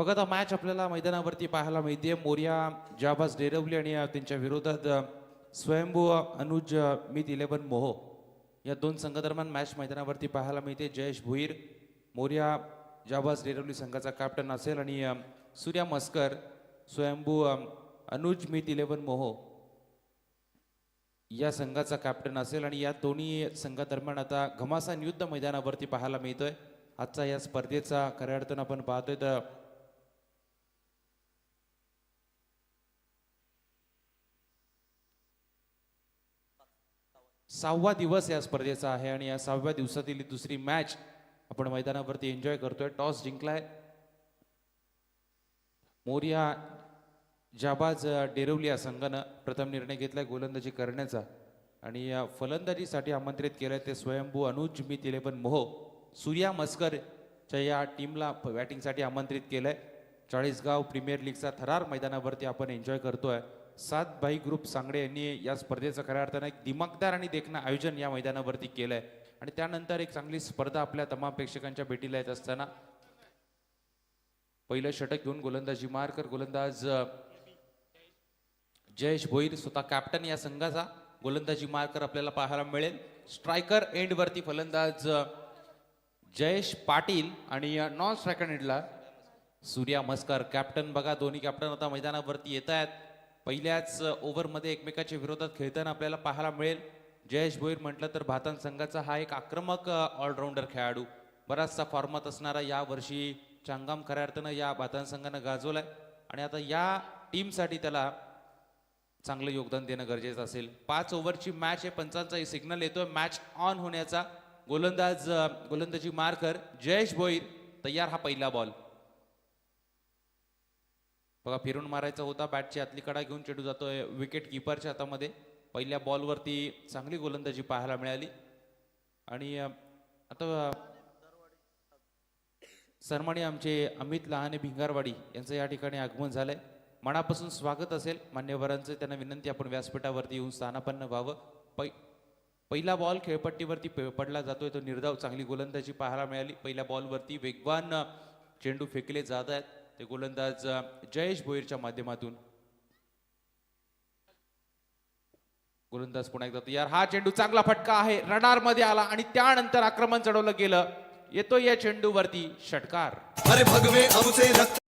बघा आता मॅच आपल्याला मैदानावरती पाहायला मिळते. मोर्या जाबाज डेरवली आणि त्यांच्या विरोधात स्वयंभू अनुज मित 11 मोह या दोन संघादरम्यान मॅच मैदानावरती पाहायला मिळते. जयेश भोईर मोर्या जाबाज डेरवली संघाचा कॅप्टन असेल आणि सूर्या मस्कर स्वयंभू अनुज मित 11 मोह या संघाचा कॅप्टन असेल आणि या दोन्ही संघादरम्यान आता घमासान युद्ध मैदानावरती पाहायला मिळतोय. आजचा या स्पर्धेचा खऱ्या अर्थानं आपण पाहतोय तर सहावा दिवस या स्पर्धेचा आहे आणि या 6व्या दिवसातील दुसरी मॅच आपण मैदानावरती एन्जॉय करतोय. टॉस जिंकलाय मोर्या जाबाज डेरवली या संघानं. प्रथम निर्णय घेतलाय गोलंदाजी करण्याचा आणि या फलंदाजीसाठी आमंत्रित केलंय ते स्वयंभू अनुज मित 11 मोह. सूर्या मस्करच्या या टीमला बॅटिंगसाठी आमंत्रित केलंय. चाळीसगाव प्रीमियर लीगचा थरार मैदानावरती आपण एन्जॉय करतोय. 7 भाई ग्रुप सांगडे यांनी या स्पर्धेचं खऱ्या अर्थानं एक दिमागदार आणि देखणं आयोजन या मैदानावरती केलंय आणि त्यानंतर एक चांगली स्पर्धा आपल्या तमाम प्रेक्षकांच्या भेटीला येत असताना पहिलं षटक घेऊन गोलंदाजी मार्कर गोलंदाज जयेश भोईर स्वतः कॅप्टन या संघाचा गोलंदाजी मार्कर आपल्याला पाहायला मिळेल. स्ट्रायकर एंड वरती फलंदाज जयेश पाटील आणि नॉन स्ट्रायकर एंडला सूर्या मस्कर. कॅप्टन बघा दोन्ही कॅप्टन आता मैदानावरती येत आहेत. पहिल्याच ओव्हरमध्ये एकमेकाच्या विरोधात खेळताना आपल्याला पाहायला मिळेल. जयेश भोईर म्हटलं तर भातान संघाचा हा एक आक्रमक ऑलराऊंडर खेळाडू बराचसा फॉर्मात असणारा या वर्षी चांगाम खऱ्या अर्थानं या भातान संघानं गाजवलाय आणि आता या टीमसाठी त्याला चांगलं योगदान देणं गरजेचं असेल. 5 ओव्हरची मॅच आहे. पंचांचा सिग्नल येतोय मॅच ऑन होण्याचा. गोलंदाजी मार्कर जयेश भोईर तयार. हा पहिला बॉल बघा फिरून मारायचा होता. बॅटची आतली कडा घेऊन चेंडू जातोय विकेट किपरच्या हातामध्ये. पहिल्या बॉलवरती चांगली गोलंदाजी पाहायला मिळाली आणि आता सन्माननीय आमचे अमित लहाने भिंगारवाडी यांचं या ठिकाणी आगमन झालंय. मनापासून स्वागत असेल मान्यवरांचं. त्यांना विनंती आपण व्यासपीठावरती येऊन स्थानापन्न व्हावं. पहिला बॉल खेळपट्टीवरती पडला जातोय तो निर्धाव. चांगली गोलंदाजी पाहायला मिळाली. पहिल्या बॉलवरती वेगवान चेंडू फेकले जात आहेत ते गोलंदाज जयेश भोईरच्या माध्यमातून. गोलंदाज पुन्हा एकदा तयार. हा चेंडू चांगला फटका आहे. रडार मध्ये आला आणि त्यानंतर आक्रमण चढवलं गेलं. येतो या चेंडूवरती षटकार. अरे भगवे अमुचे रक्त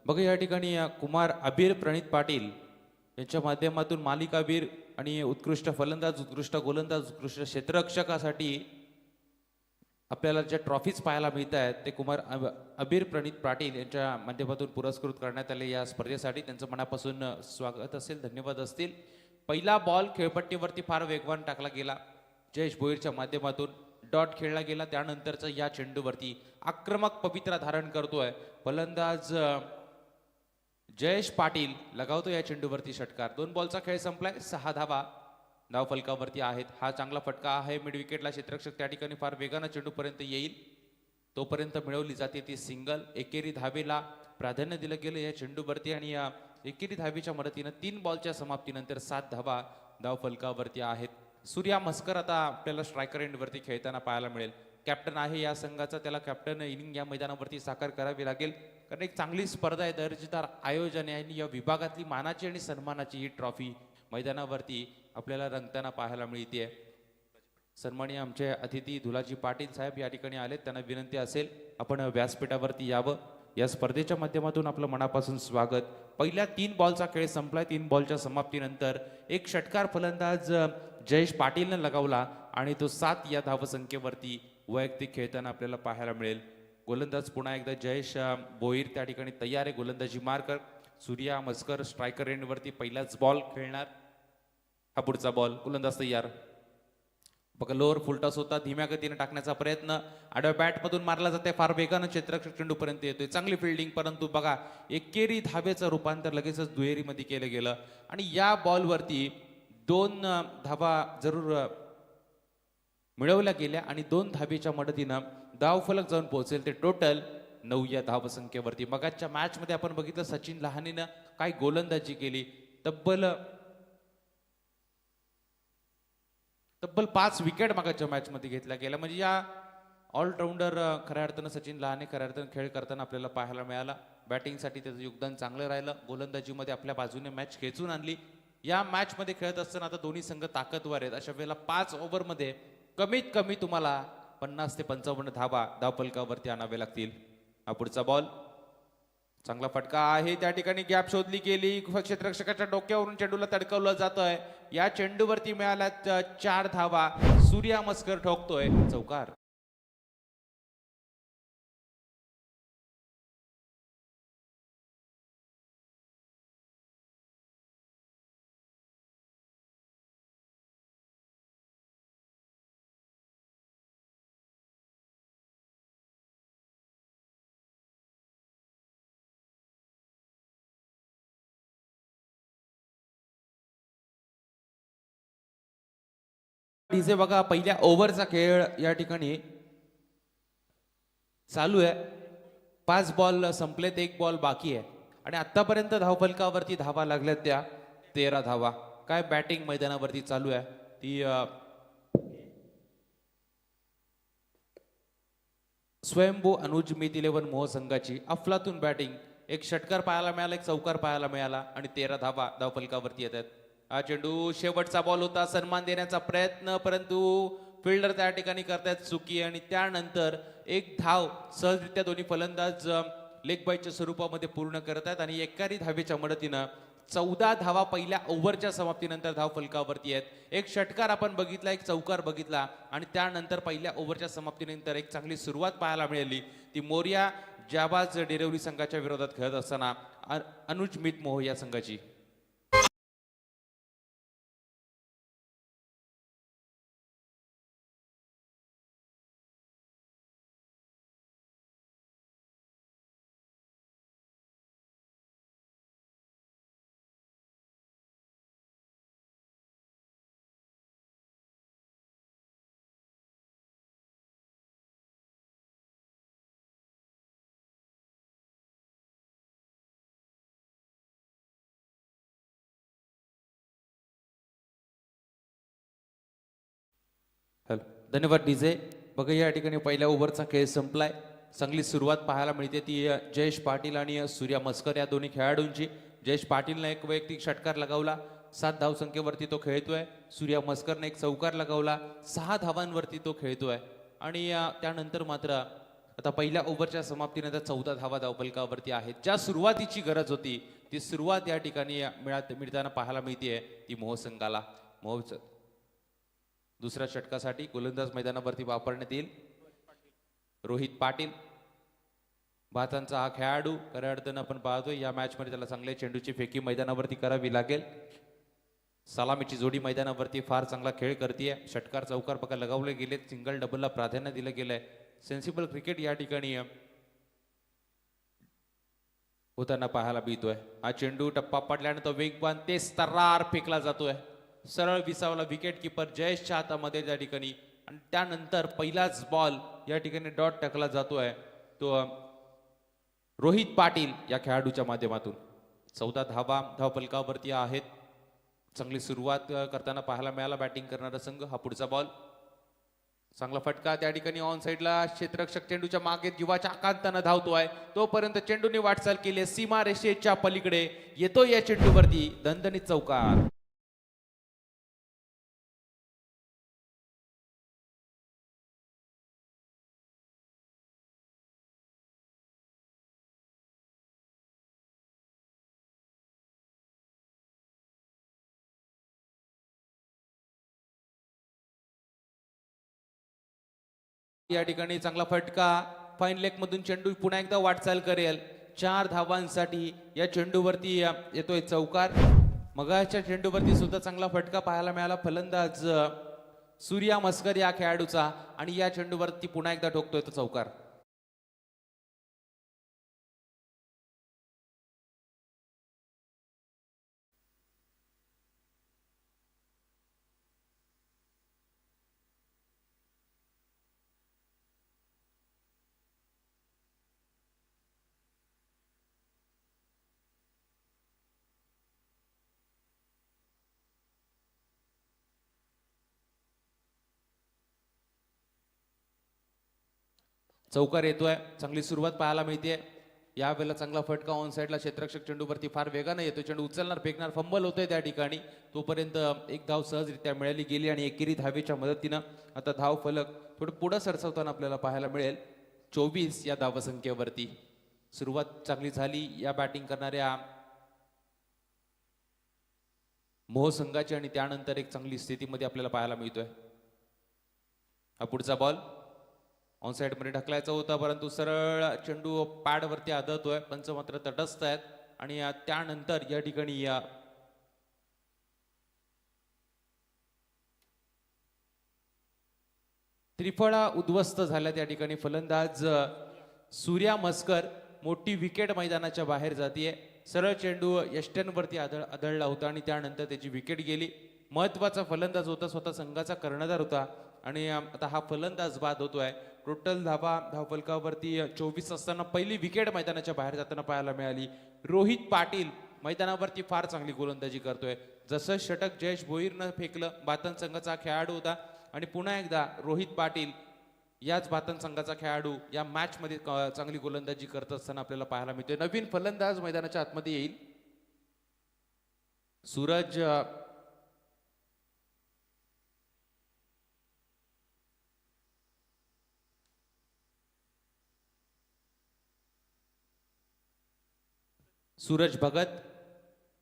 बघा या ठिकाणी कुमार अबीर प्रणित पाटील यांच्या माध्यमातून मालिक अबीर आणि उत्कृष्ट फलंदाज उत्कृष्ट गोलंदाज उत्कृष्ट क्षेत्ररक्षकासाठी आपल्याला ज्या ट्रॉफीज पाहायला मिळत आहेत ते कुमार अबीर प्रणित पाटील यांच्या माध्यमातून पुरस्कृत करण्यात आले या स्पर्धेसाठी. त्यांचं मनापासून स्वागत असेल, धन्यवाद असतील. पहिला बॉल खेळपट्टीवरती फार वेगवान टाकला गेला. जयेश भोईरच्या माध्यमातून डॉट खेळला गेला. त्यानंतरचा या चेंडूवरती आक्रमक पवित्रा धारण करतोय फलंदाज जयेश पाटील. लगावतो या चेंडूवरती षटकार. 2 बॉलचा खेळ संपलाय. 6 धावा धाव फलकावरती आहेत. हा चांगला फटका आहे मिड विकेटला. क्षेत्ररक्षक त्या ठिकाणी फार वेगानं चेंडूपर्यंत येईल तोपर्यंत मिळवली जाते ती सिंगल. एकेरी धावेला प्राधान्य दिलं गेलं या चेंडूवरती आणि या एकेरी धावेच्या मदतीनं 3 बॉलच्या समाप्तीनंतर 7 धावा धाव फलकावरती आहेत. सूर्या मस्कर आता आपल्याला स्ट्रायकर एंडवरती खेळताना पाहायला मिळेल. कॅप्टन आहे या संघाचा. त्याला कॅप्टन इनिंग या मैदानावरती साकार करावी लागेल कारण एक चांगली स्पर्धा आहे. दर्जेदार आयोजन आहे आणि या विभागातली मानाची आणि सन्मानाची ही ट्रॉफी मैदानावरती आपल्याला रंगताना पाहायला मिळते. सन्माननीय आमचे अतिथी धुलाजी पाटील साहेब या ठिकाणी आलेत. त्यांना विनंती असेल आपण व्यासपीठावरती यावं. या स्पर्धेच्या माध्यमातून आपलं मनापासून स्वागत. पहिल्या 3 बॉलचा खेळ संपलाय. 3 बॉलच्या समाप्तीनंतर एक षटकार फलंदाज जयेश पाटीलनं लगावला आणि तो 7 या धावसंख्येवरती वैयक्तिक खेळताना आपल्याला पाहायला मिळेल. गोलंदाज पुन्हा एकदा जयेश भोईर त्या ठिकाणी तयार आहे. गोलंदाजी मार्कर सूर्या मस्कर स्ट्रायकर एंडवरती पहिलाच बॉल खेळणार. हा पुढचा बॉल. गोलंदाज तयार. बघा लोअर फुलटॉस होता. धीम्या गतीने टाकण्याचा प्रयत्न आडव्या बॅटमधून मारला जाते. फार वेगानं क्षेत्ररक्षक चेंडूपर्यंत येतोय. चांगली फिल्डिंग परंतु बघा एकेरी धावेचं रूपांतर लगेचच दुहेरीमध्ये केलं गेलं आणि या बॉलवरती 2 धावा जरूर मिळवल्या गेल्या आणि 2 धाबेच्या मदतीनं धावफलक जाऊन पोहोचेल ते टोटल 9 या धावसंख्येवरती. मगाच्या मॅचमध्ये आपण बघितलं सचिन लहानेनं काय गोलंदाजी केली. तब्बल तब्बल 5 विकेट मागाच्या मॅचमध्ये घेतल्या गेल्या. म्हणजे या ऑलराऊंडर खऱ्या अर्थानं सचिन लहाने खऱ्या अर्थानं खेळ करताना आपल्याला पाहायला मिळाला. बॅटिंगसाठी त्याचं योगदान चांगलं राहिलं. गोलंदाजीमध्ये आपल्या बाजूने मॅच खेचून आणली. या मॅचमध्ये खेळत असताना आता दोन्ही संघ ताकदवर आहेत. अशा वेळेला 5 ओव्हरमध्ये कमीत कमी तुम्हाला 50 ते 55 धावा धावफलकावरती आणावे लागतील. हा पुढचा बॉल चांगला फटका आहे. त्या ठिकाणी गॅप शोधली गेली. क्षेत्ररक्षकाच्या डोक्यावरून चेंडूला तडकवलं जातोय. या चेंडूवरती मिळाल्या 4 धावा. सूर्या मस्कर ठोकतोय चौकार. डीजे बघा पहिल्या ओव्हरचा खेळ या ठिकाणी चालू आहे. 5 बॉल संपलेत, 1 बॉल बाकी आहे आणि आतापर्यंत धावफलकावरती धावा लागल्यात त्या 13 धावा. काय बॅटिंग मैदानावरती चालू आहे ती स्वयंभू अनुज मित 11 मोह संघाची अफलातून बॅटिंग. एक षटकार पाहायला मिळाला, एक चौकार पाहायला मिळाला आणि 13 धावा धावफलकावरती येत आहेत. हा चेंडू शेवटचा बॉल होता. सन्मान देण्याचा प्रयत्न, परंतु फिल्डर त्या ठिकाणी करतायत चुकी आणि त्यानंतर एक धाव सहजरित्या दोन्ही फलंदाज लेग बायच्या स्वरूपामध्ये पूर्ण करत आहेत आणि एकाही धावेच्या मदतीनं 14 धावा पहिल्या ओव्हरच्या समाप्तीनंतर धावफलकावरती आहेत. एक षटकार आपण बघितला, एक चौकार बघितला आणि त्यानंतर पहिल्या ओव्हरच्या समाप्तीनंतर एक चांगली सुरुवात पाहायला मिळाली. ती मोर्या जाबाज डेरिवली संघाच्या विरोधात खेळत असताना अनुज मित मोह या संघाची. हॅलो, धन्यवाद डीजे. बघा या ठिकाणी पहिल्या ओव्हरचा खेळ संपलाय. चांगली सुरुवात पाहायला मिळते ती जयेश पाटील आणि सूर्या मस्कर या दोन्ही खेळाडूंची. जयेश पाटीलने एक वैयक्तिक षटकार लगावला, 7 धावसंख्येवरती तो खेळतोय. सूर्या मस्करने एक चौकार लगावला, 6 धावांवरती तो खेळतोय आणि त्यानंतर मात्र आता पहिल्या ओव्हरच्या समाप्तीनंतर 14 धावा धावफलकावरती आहेत. ज्या सुरुवातीची गरज होती ती सुरुवात या ठिकाणी मिळताना पाहायला मिळते ती मोह संघाला. मोह दुसऱ्या षटकासाठी गोलंदाज मैदानावरती वापरण्यात येईल. रोहित पाटील भातांचा हा खेळाडू खऱ्या अर्थानं आपण पाहतोय या मॅचमध्ये त्याला चांगल्या चेंडूची फेकी मैदानावरती करावी लागेल. सलामीची जोडी मैदानावरती फार चांगला खेळ करते. षटकार चौकार पका लगावले गेले, सिंगल डबलला प्राधान्य दिलं गेलंय. सेन्सिबल क्रिकेट या ठिकाणी होताना पाहायला मिळतोय. हा चेंडू टप्पा पडल्यानंतर वेगवान ते तर्रार फेकला जातोय. सरळ विसावला विकेट किपर जयेशच्या हातामध्ये त्या ठिकाणी आणि त्यानंतर पहिलाच बॉल या ठिकाणी डॉट टाकला जातोय तो रोहित पाटील या खेळाडूच्या माध्यमातून. 14 धावा धावफलकावरती आहेत. चांगली सुरुवात करताना पाहायला मिळाला बॅटिंग करणारा संघ. हा पुढचा बॉल चांगला फटका त्या ठिकाणी ऑन साइडला. क्षेत्ररक्षक चेंडूच्या मागे जीवाच्या आकांतानं धावतोय. तोपर्यंत चेंडूने वाटचाल केली, सीमा रेषेच्या पलीकडे येतो या चेंडूवरती दणदणीत चौकार. या ठिकाणी चांगला फटका, फाईन लेग मधून चेंडू पुन्हा एकदा वाटचाल करेल. 4 धावांसाठी या चेंडूवरती येतोय चौकार. मगाच्या चेंडूवरती सुद्धा चांगला फटका पाहायला मिळाला फलंदाज सूर्या मस्कर या खेळाडूचा आणि या चेंडूवरती पुन्हा एकदा ठोकतोय तो चौकार. चौकार येतोय, चांगली सुरुवात पाहायला मिळते. यावेळेला चांगला फटका ऑन साईडला, क्षेत्ररक्षक चेंडूवरती फार वेगाने येतो, चेंडू उचलणार फेकणार, फंबल होतोय त्या ठिकाणी. तोपर्यंत एक धाव सहजरित्या मिळाली गेली आणि एकेरी धावेच्या मदतीनं आता धाव फलक थोडं पुढे सरसावताना आपल्याला पाहायला मिळेल 24 या धावसंख्येवरती. सुरुवात चांगली झाली या बॅटिंग करणाऱ्या मोह संघाची आणि त्यानंतर एक चांगली स्थितीमध्ये आपल्याला पाहायला मिळतोय. हा पुढचा बॉल ऑन साइड मध्ये ढकलायचा होता, परंतु सरळ चेंडू पॅड वरती आदळतोय. पंच मात्र तटस्थ आहेत आणि त्यानंतर या ठिकाणी या त्रिफळा उद्ध्वस्त झाल्या. त्या ठिकाणी फलंदाज सूर्या मस्कर मोठी विकेट मैदानाच्या बाहेर जातीये. सरळ चेंडू यष्ट्यांवरती आदळला होता आणि त्यानंतर त्याची विकेट गेली. महत्वाचा फलंदाज होता, स्वतः संघाचा कर्णधार होता आणि आता हा फलंदाज बाद होतोय. टोटल धावफलकावरती 24 असताना पहिली विकेट मैदानाच्या बाहेर जाताना पाहायला मिळाली. रोहित पाटील मैदानावरती फार चांगली गोलंदाजी करतोय. जसं षटक जयेश भोईरनं फेकलं, बातन संघाचा खेळाडू होता आणि पुन्हा एकदा रोहित पाटील याच बातन संघाचा खेळाडू या मॅच मध्ये चांगली गोलंदाजी करत असताना आपल्याला पाहायला मिळतोय. नवीन फलंदाज मैदानाच्या आतमध्ये येईल. सूरज भगत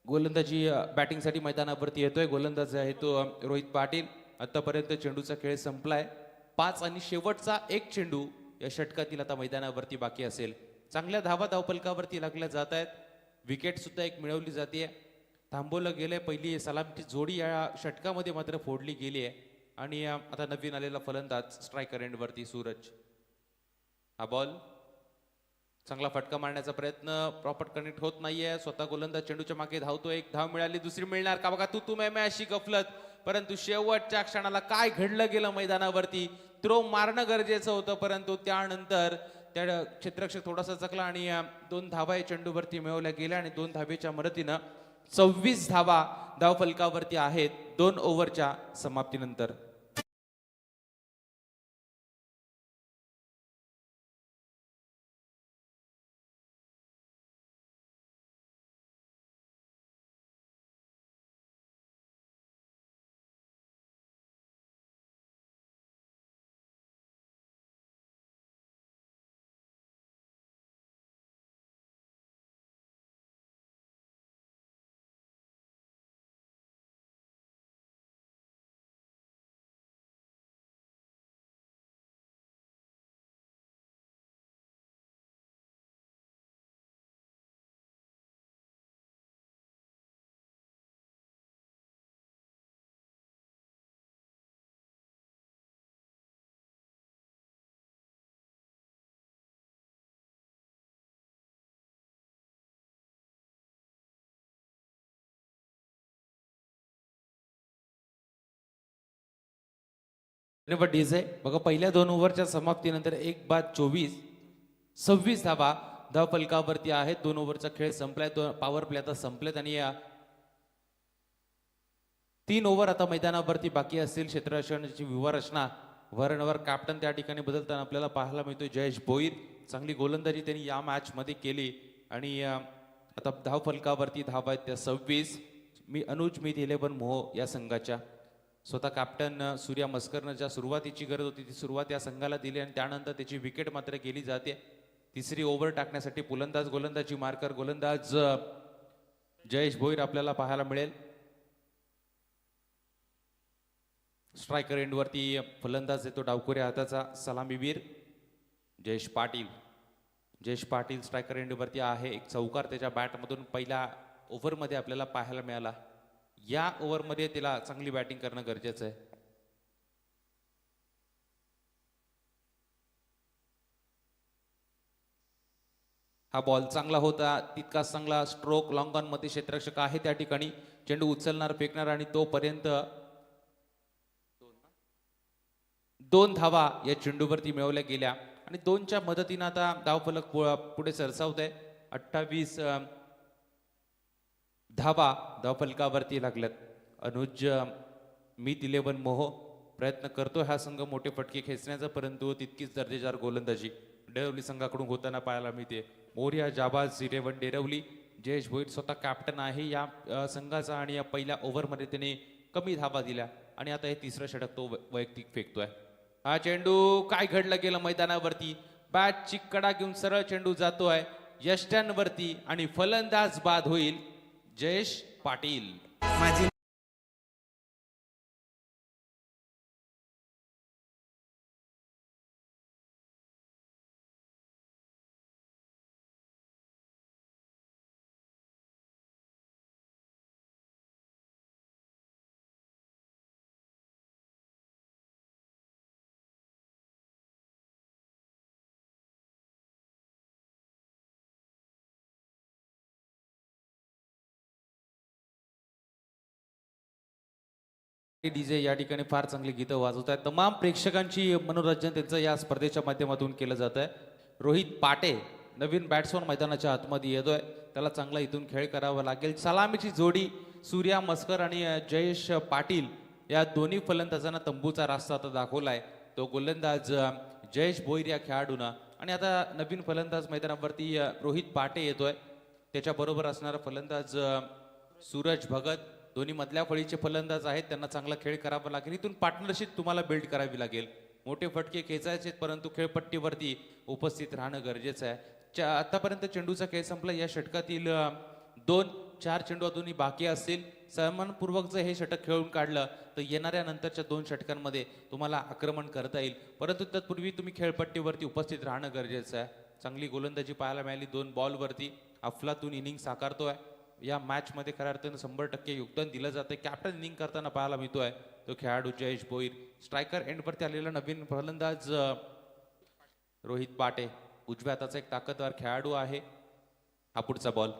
गोलंदाजी बॅटिंगसाठी मैदानावरती येतोय. गोलंदाज आहे तो रोहित पाटील. आतापर्यंत चेंडूचा खेळ संपलाय. 5 आणि शेवटचा एक चेंडू या षटकातील आता मैदानावरती बाकी असेल. चांगल्या धावा धावफलकावरती लागल्या जात आहेत. विकेट सुद्धा एक मिळवली जाते. थांबवलं गेलंय. पहिली सलामीची जोडी या षटकामध्ये मात्र फोडली गेली आहे आणि आता नवीन आलेला फलंदाज स्ट्रायकर एंडवरती सूरज. हा बॉल चांगला फटका मारण्याचा प्रयत्न, प्रॉपर कनेक्ट होत नाहीये. स्वतः गोलंदाज चेंडूच्या मागे धावतो. एक धाव मिळाली, दुसरी मिळणार का बघा. तू मैं अशी गफलत, परंतु शेवटच्या क्षणाला काय घडलं गेलं मैदानावरती. थ्रो मारणं गरजेचं होतं, परंतु त्यानंतर त्या क्षेत्ररक्षक थोडासा चकला आणि 2 धावा या चेंडूवरती मिळवल्या गेल्या आणि 2 धावेच्या मदतीनं 26 धावा धावफलकावरती आहेत 2 ओव्हरच्या समाप्तीनंतर. डीजे बघा, पहिल्या 2 ओव्हरच्या समाप्तीनंतर 1 बाद 24 26 धावा धावफलकावरती आहेत. 2 ओव्हरचा खेळ संपलाय. पॉवर प्ले आता संपलेत आणि 3 ओव्हर आता मैदानावरती बाकी असतील. क्षेत्ररक्षणाची व्यूहरचना वारंवार कॅप्टन त्या ठिकाणी बदलताना आपल्याला पाहायला मिळतोय. जयेश भोईर चांगली गोलंदाजी त्यांनी या मॅच मध्ये केली आणि आता धावफलकावरती धावा आहेत त्या 26. अनुज मीत 11 मोह या संघाच्या. स्वतः कॅप्टन सूर्या मस्करनं ज्या सुरुवातीची गरज होती ती सुरुवात या संघाला दिली आणि त्यानंतर त्याची विकेट मात्र गेली जाते. तिसरी ओव्हर टाकण्यासाठी गोलंदाजी मार्कर गोलंदाज जयेश भोईर आपल्याला पाहायला मिळेल. स्ट्रायकर एंडवरती फलंदाज येतो डावखोऱ्या हाताचा सलामीवीर जयेश पाटील स्ट्रायकर एंडवरती आहे. एक चौकार त्याच्या बॅटमधून पहिल्या ओव्हरमध्ये आपल्याला पाहायला मिळाला. या ओव्हरमध्ये त्याला चांगली बॅटिंग करणं गरजेचं आहे. हा बॉल चांगला होता, तितकाच चांगला स्ट्रोक लॉंग ऑन मध्ये क्षेत्ररक्षक आहे त्या ठिकाणी. चेंडू उचलणार फेकणार आणि तोपर्यंत 2 धावा या चेंडूवरती मिळवल्या गेल्या आणि 2च्या मदतीनं आता धावफलक पुढे सरसावत आहे. 28 धावा धावफलकावरती लागल्यात. अनुज मीत 11 मोह प्रयत्न करतो हा संघ मोठे फटके खेचण्याचा, परंतु तितकीच दर्जेदार गोलंदाजी डेरवली संघाकडून होताना पाहायला मिळते. मोर्या जाबाज 11 डेरवली. जयेश भोईर स्वतः कॅप्टन आहे या संघाचा आणि या पहिल्या ओव्हरमध्ये त्याने कमी धावा दिल्या आणि आता हे तिसरं षटक तो वैयक्तिक फेकतोय. हा चेंडू काय घडलं गेलं मैदानावरती. बॅटची कडा घेऊन सरळ चेंडू जातोय यष्ट्यांवरती आणि फलंदाज बाद होईल जयेश पाटील. माझी डीजे या ठिकाणी फार चांगली गीतं वाजवत आहेत. तमाम प्रेक्षकांची मनोरंजन त्यांचं या स्पर्धेच्या माध्यमातून केलं जात आहे. रोहित पाटे नवीन बॅट्समन मैदानाच्या आतमध्ये येतोय. त्याला चांगला इथून खेळ करावा लागेल. सलामीची जोडी सूर्या मस्कर आणि जयेश पाटील या दोन्ही फलंदाजांना तंबूचा रास्ता आता दाखवलाय. तो गोलंदाज जयेश भोईर या खेळाडूंना आणि आता नवीन फलंदाज मैदानावरती रोहित पाटे येतोय. त्याच्याबरोबर असणारा फलंदाज सूरज भगत. दोन्ही मधल्या फळीचे फलंदाज आहेत. त्यांना चांगला खेळ करावा लागेल. इथून पार्टनरशिप तुम्हाला बिल्ड करावी लागेल. मोठे फटके खेचायचे परंतु खेळपट्टीवरती उपस्थित राहणं गरजेचं आहे. आतापर्यंत चेंडूचा खेळ संपला. या षटकातील 2-4 चेंडू अजूनही बाकी असतील. सन्मानपूर्वक जर हे षटक खेळून काढलं तर येणाऱ्या नंतरच्या 2 षटकांमध्ये तुम्हाला आक्रमण करता येईल. परंतु तत्पूर्वी तुम्ही खेळपट्टीवरती उपस्थित राहणं गरजेचं आहे. चांगली गोलंदाजी पाहायला मिळाली. 2 बॉलवरती अफलातून इनिंग साकारतोय. या मॅच मध्ये खऱ्या अर्थानं 100% योगदान दिलं जातं. कॅप्टन इनिंग करताना पाहायला मिळतोय तो खेळाडू जयेश भोईर. स्ट्रायकर एंडवरती आलेला नवीन फलंदाज रोहित पाटे. उजव्या हाताचा एक ताकदवार खेळाडू आहे. हा पुढचा बॉल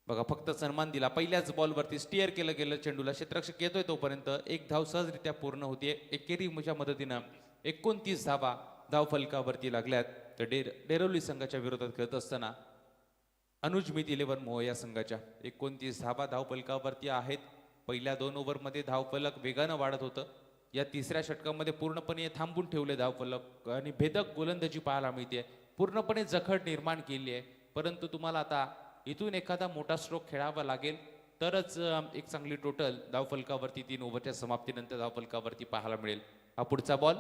बघा. फक्त सन्मान दिला. पहिल्याच बॉलवरती स्टिअर केलं गेलं चेंडूला. क्षेत्ररक्षक येतोय तोपर्यंत एक धाव सहजरित्या पूर्ण होतीये. एकेरीच्या मदतीनं 29 धावा धाव फलकावरती लागल्यात. तर डेरवली संघाच्या विरोधात खेळत असताना अनुज मित 11 मोह या संघाच्या 29 धावा धावफलकावरती आहेत. पहिल्या 2 ओव्हरमध्ये धावफलक वेगानं वाढत होतं. या तिसऱ्या षटकामध्ये पूर्णपणे थांबून ठेवले धावफलक आणि भेदक गोलंदाजी पाहायला मिळते. पूर्णपणे जखड निर्माण केली आहे. परंतु तुम्हाला आता इथून एखादा मोठा स्ट्रोक खेळावा लागेल तरच एक चांगली टोटल धावफलकावरती 3 ओव्हरच्या समाप्तीनंतर धावफलकावरती पाहायला मिळेल. हा पुढचा बॉल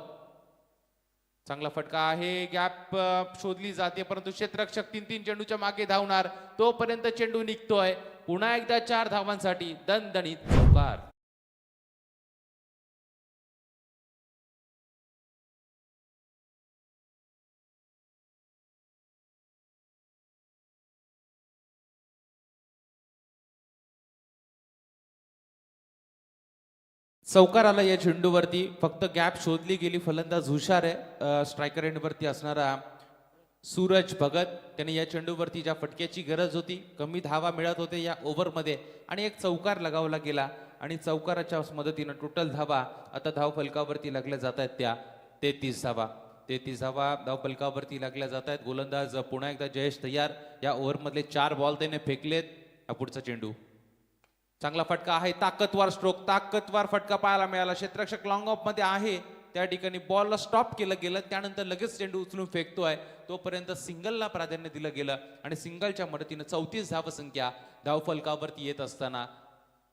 चांगला फटका आहे. गॅप शोधली जाते परंतु क्षेत्ररक्षक 3-3 चेंडूच्या मागे धावणार. तोपर्यंत चेंडू निघतोय. पुन्हा एकदा 4 धावांसाठी दणदणीत चौकार. चौकार आला या चेंडूवरती. फक्त गॅप शोधली गेली. फलंदाज हुशार आहे. स्ट्रायकर एंडवरती असणारा सूरज भगत. त्याने या चेंडूवरती ज्या फटक्याची गरज होती, कमी धावा मिळत होते या ओव्हरमध्ये आणि एक चौकार लगावला गेला आणि चौकाराच्या मदतीनं टोटल धावा आता धाव फलकावरती लागल्या जात आहेत त्या 33 धावा. 33 धावा धाव फलकावरती लागल्या जात आहेत. गोलंदाज पुन्हा एकदा जयेश तयार. या ओव्हरमधले 4 बॉल त्याने फेकलेत. हा पुढचा चेंडू चांगला फटका आहे. ताकदवार स्ट्रोक, ताकदवार फटका पाहायला मिळाला. क्षेत्ररक्षक लॉंग ऑफ मध्ये आहे. त्या ठिकाणी बॉलला स्टॉप केलं गेलं. त्यानंतर लगेच चेंडू उचलून फेकतोय. तोपर्यंत सिंगलला प्राधान्य दिलं गेलं आणि सिंगलच्या मदतीनं 34 धावसंख्या धावफलकावरती येत असताना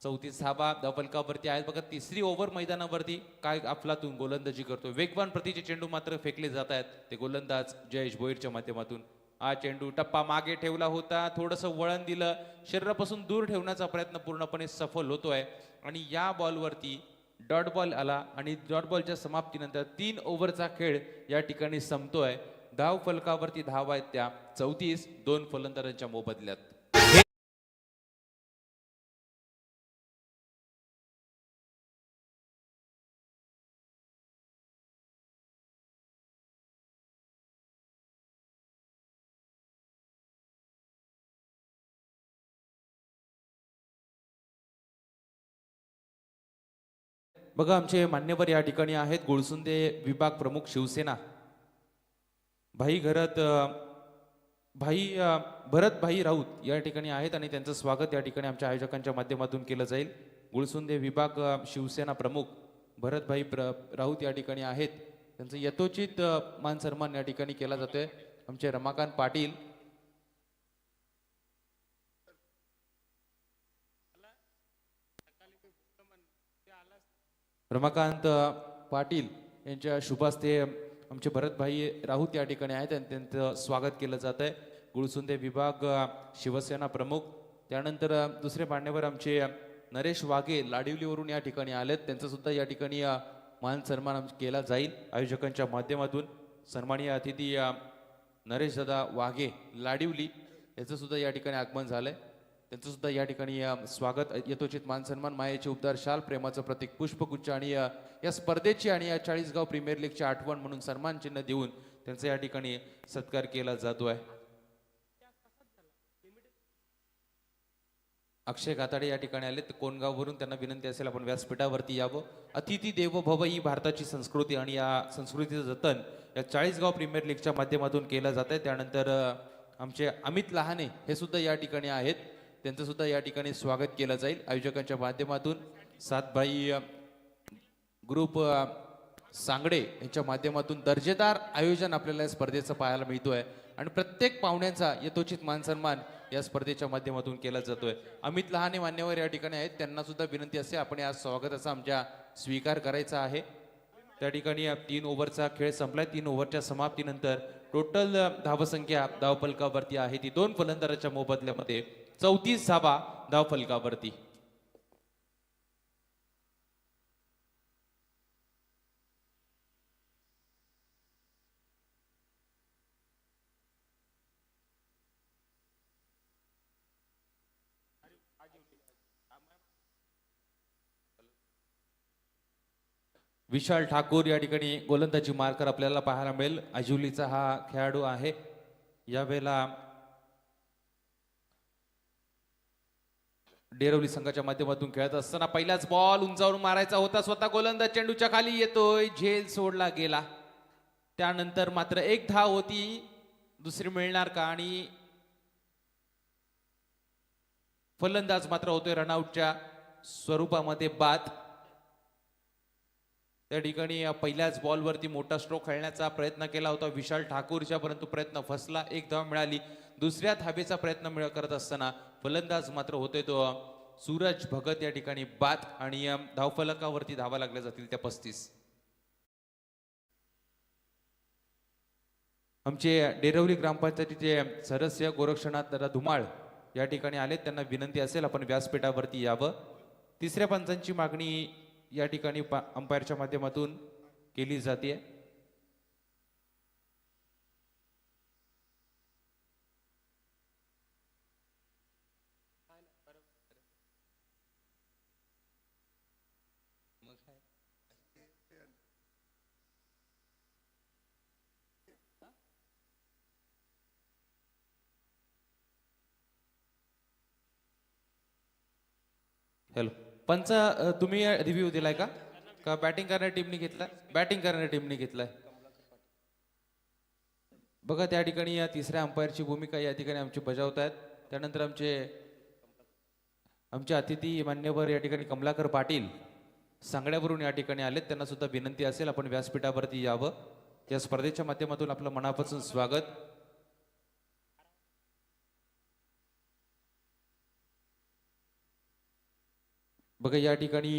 34 धावा धावफलकावरती आहेत. बघा तिसरी ओव्हर मैदानावरती काय अफलातून गोलंदाजी करतो. वेगवान प्रतीचे चेंडू मात्र फेकले जात आहेत ते गोलंदाज जयेश भोईरच्या माध्यमातून. हा चेंडू टप्पा मागे ठेवला होता. थोडंसं वळण दिलं. शरीरापासून दूर ठेवण्याचा प्रयत्न पूर्णपणे सफल होतोय आणि या बॉलवरती डॉट बॉल आला आणि डॉट बॉलच्या समाप्तीनंतर 3 ओव्हरचा खेळ या ठिकाणी संपतोय. धाव फलकावरती धावा आहेत त्या 34. 2 फलंदाजांच्या मोबदल्यात. बघा आमचे मान्यवर या ठिकाणी आहेत. गुळसुंदे विभाग प्रमुख शिवसेना भाई भरत भाई राऊत या ठिकाणी आहेत आणि त्यांचं स्वागत या ठिकाणी आमच्या आयोजकांच्या माध्यमातून केलं जाईल. गुळसुंदे विभाग शिवसेना प्रमुख भरत भाई राऊत या ठिकाणी आहेत त्यांचं यथोचित मान सन्मान या ठिकाणी केला जातोय. आमचे रमाकांत पाटील रमाकांत पाटील यांच्या शुभास्ते आमचे भरतभाई राऊत या ठिकाणी आहेत आणि त्यांचं स्वागत केलं जात आहे. गुळसुंदे विभाग शिवसेना प्रमुख. त्यानंतर दुसरे मान्यवर आमचे नरेश वाघे लाडिवलीवरून या ठिकाणी आलेत. त्यांचं सुद्धा या ठिकाणी मान सन्मान केला जाईल आयोजकांच्या माध्यमातून. सन्माननीय अतिथी नरेश दादा वाघे लाडिवली याचं सुद्धा या ठिकाणी आगमन झालंय. त्यांचं सुद्धा या ठिकाणी स्वागत. यथोचित मान सन्मान, मायेचे उपदार शाल, प्रेमाचं प्रतीक पुष्पगुच्छ आणि या स्पर्धेची आणि या चाळीसगाव प्रीमियर लीगची आठवण म्हणून सन्मान चिन्ह देऊन त्यांचा या ठिकाणी सत्कार केला जातोय. अक्षय गाताडे या ठिकाणी आले. कोणगाववरून त्यांना विनंती असेल आपण व्यासपीठावरती यावं. अतिथी देवो भव ही भारताची संस्कृती आणि या संस्कृतीचं जतन या चाळीसगाव प्रीमियर लीगच्या माध्यमातून केलं जात आहे. त्यानंतर आमचे अमित लहाने हे सुद्धा या ठिकाणी आहेत. त्यांचं सुद्धा या ठिकाणी स्वागत केलं जाईल आयोजकांच्या माध्यमातून. सातभाई ग्रुप सांगडे यांच्या माध्यमातून दर्जेदार आयोजन आपल्याला या स्पर्धेचं पाहायला मिळतोय आणि प्रत्येक पाहुण्यांचा यथोचित मान सन्मान या स्पर्धेच्या माध्यमातून केला जातोय. अमित लहाने मान्यवर या ठिकाणी आहेत. त्यांना सुद्धा विनंती असते आपण या स्वागताचा आमच्या स्वीकार करायचा आहे. त्या ठिकाणी 3 ओव्हरचा खेळ संपलाय. 3 ओव्हरच्या समाप्तीनंतर टोटल धावसंख्या धावफलकावरती आहे ती 2 फलंदाजांच्या मोबदल्यामध्ये 34 धावा धावफलकावरती. विशाल ठाकूर या ठिकाणी गोलंदाजी मार्कर आपल्याला पाहायला मिळेल. आजुलीचा हा खेळाडू आहे. यावेळेला डेरवली संघाच्या माध्यमातून खेळत असताना पहिलाच बॉल उंचावरून मारायचा होता. स्वतः गोलंदाज चेंडूच्या खाली येतोय. झेल सोडला गेला. त्यानंतर मात्र एक धाव होती. दुसरी मिळणार का? आणि फलंदाज मात्र होतोय रनआउटच्या स्वरूपामध्ये बाद. त्या ठिकाणी पहिल्याच बॉलवरती मोठा स्ट्रोक खेळण्याचा प्रयत्न केला होता विशाल ठाकूरच्या, परंतु प्रयत्न फसला. एक धाव मिळाली. दुसऱ्या धावेचा प्रयत्न करत असताना फलंदाज मात्र होते तो सूरज भगत या ठिकाणी बाद आणि धावफलकावरती धावा लागल्या जातील त्या 35. आमचे डेरवली ग्रामपंचायतीचे सदस्य गोरक्षनाथ दादा धुमाळ या ठिकाणी आले. त्यांना विनंती असेल आपण व्यासपीठावरती यावं. तिसऱ्या पंचांची मागणी या ठिकाणी अंपायरच्या माध्यमातून केली जाते. हॅलो पंच, तुम्ही रिव्ह्यू दिलाय का बॅटिंग करणाऱ्या टीमने घेतलाय? बॅटिंग करणाऱ्या टीमने घेतलाय. बघा त्या ठिकाणी या तिसऱ्या अंपायरची भूमिका या ठिकाणी आमची बजावत आहेत. त्यानंतर आमचे अतिथी मान्यवर या ठिकाणी कमलाकर पाटील सांगड्यावरून या ठिकाणी आलेत. त्यांना सुद्धा विनंती असेल आपण व्यासपीठावरती यावं. या स्पर्धेच्या माध्यमातून आपलं मनापासून स्वागत. बघा या ठिकाणी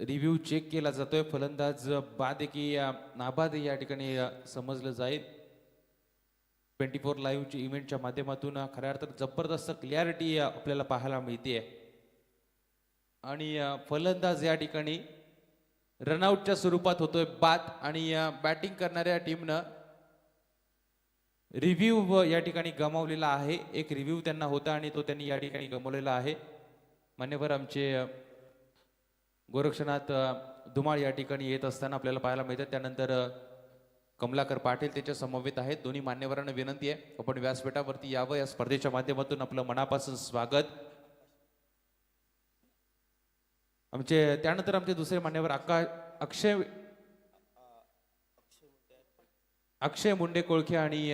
रिव्ह्यू चेक केला जातोय. फलंदाज बाद आहे की नाबाद या ठिकाणी समजलं जाईल. 24 लाईव्ह इव्हेंटच्या माध्यमातून खऱ्या अर्थात जबरदस्त क्लिअरिटी आपल्याला पाहायला मिळते. आणि फलंदाज या ठिकाणी रनआउटच्या स्वरूपात होतोय बाद. आणि बॅटिंग करणाऱ्या टीमनं रिव्ह्यू या ठिकाणी गमावलेला आहे. एक रिव्ह्यू त्यांना होता आणि तो त्यांनी या ठिकाणी गमावलेला आहे. मान्यवर आमचे गोरक्षनाथ धुमाळ या ठिकाणी येत असताना आपल्याला पाहायला मिळतात. त्यानंतर कमलाकर पाटील त्याच्या समवेत आहेत. दोन्ही मान्यवरांना विनंती आहे आपण व्यासपीठावरती यावं. या स्पर्धेच्या माध्यमातून आपलं मनापासून स्वागत. त्यानंतर आमचे दुसरे मान्यवर अक्षय मुंडे कोळखे आणि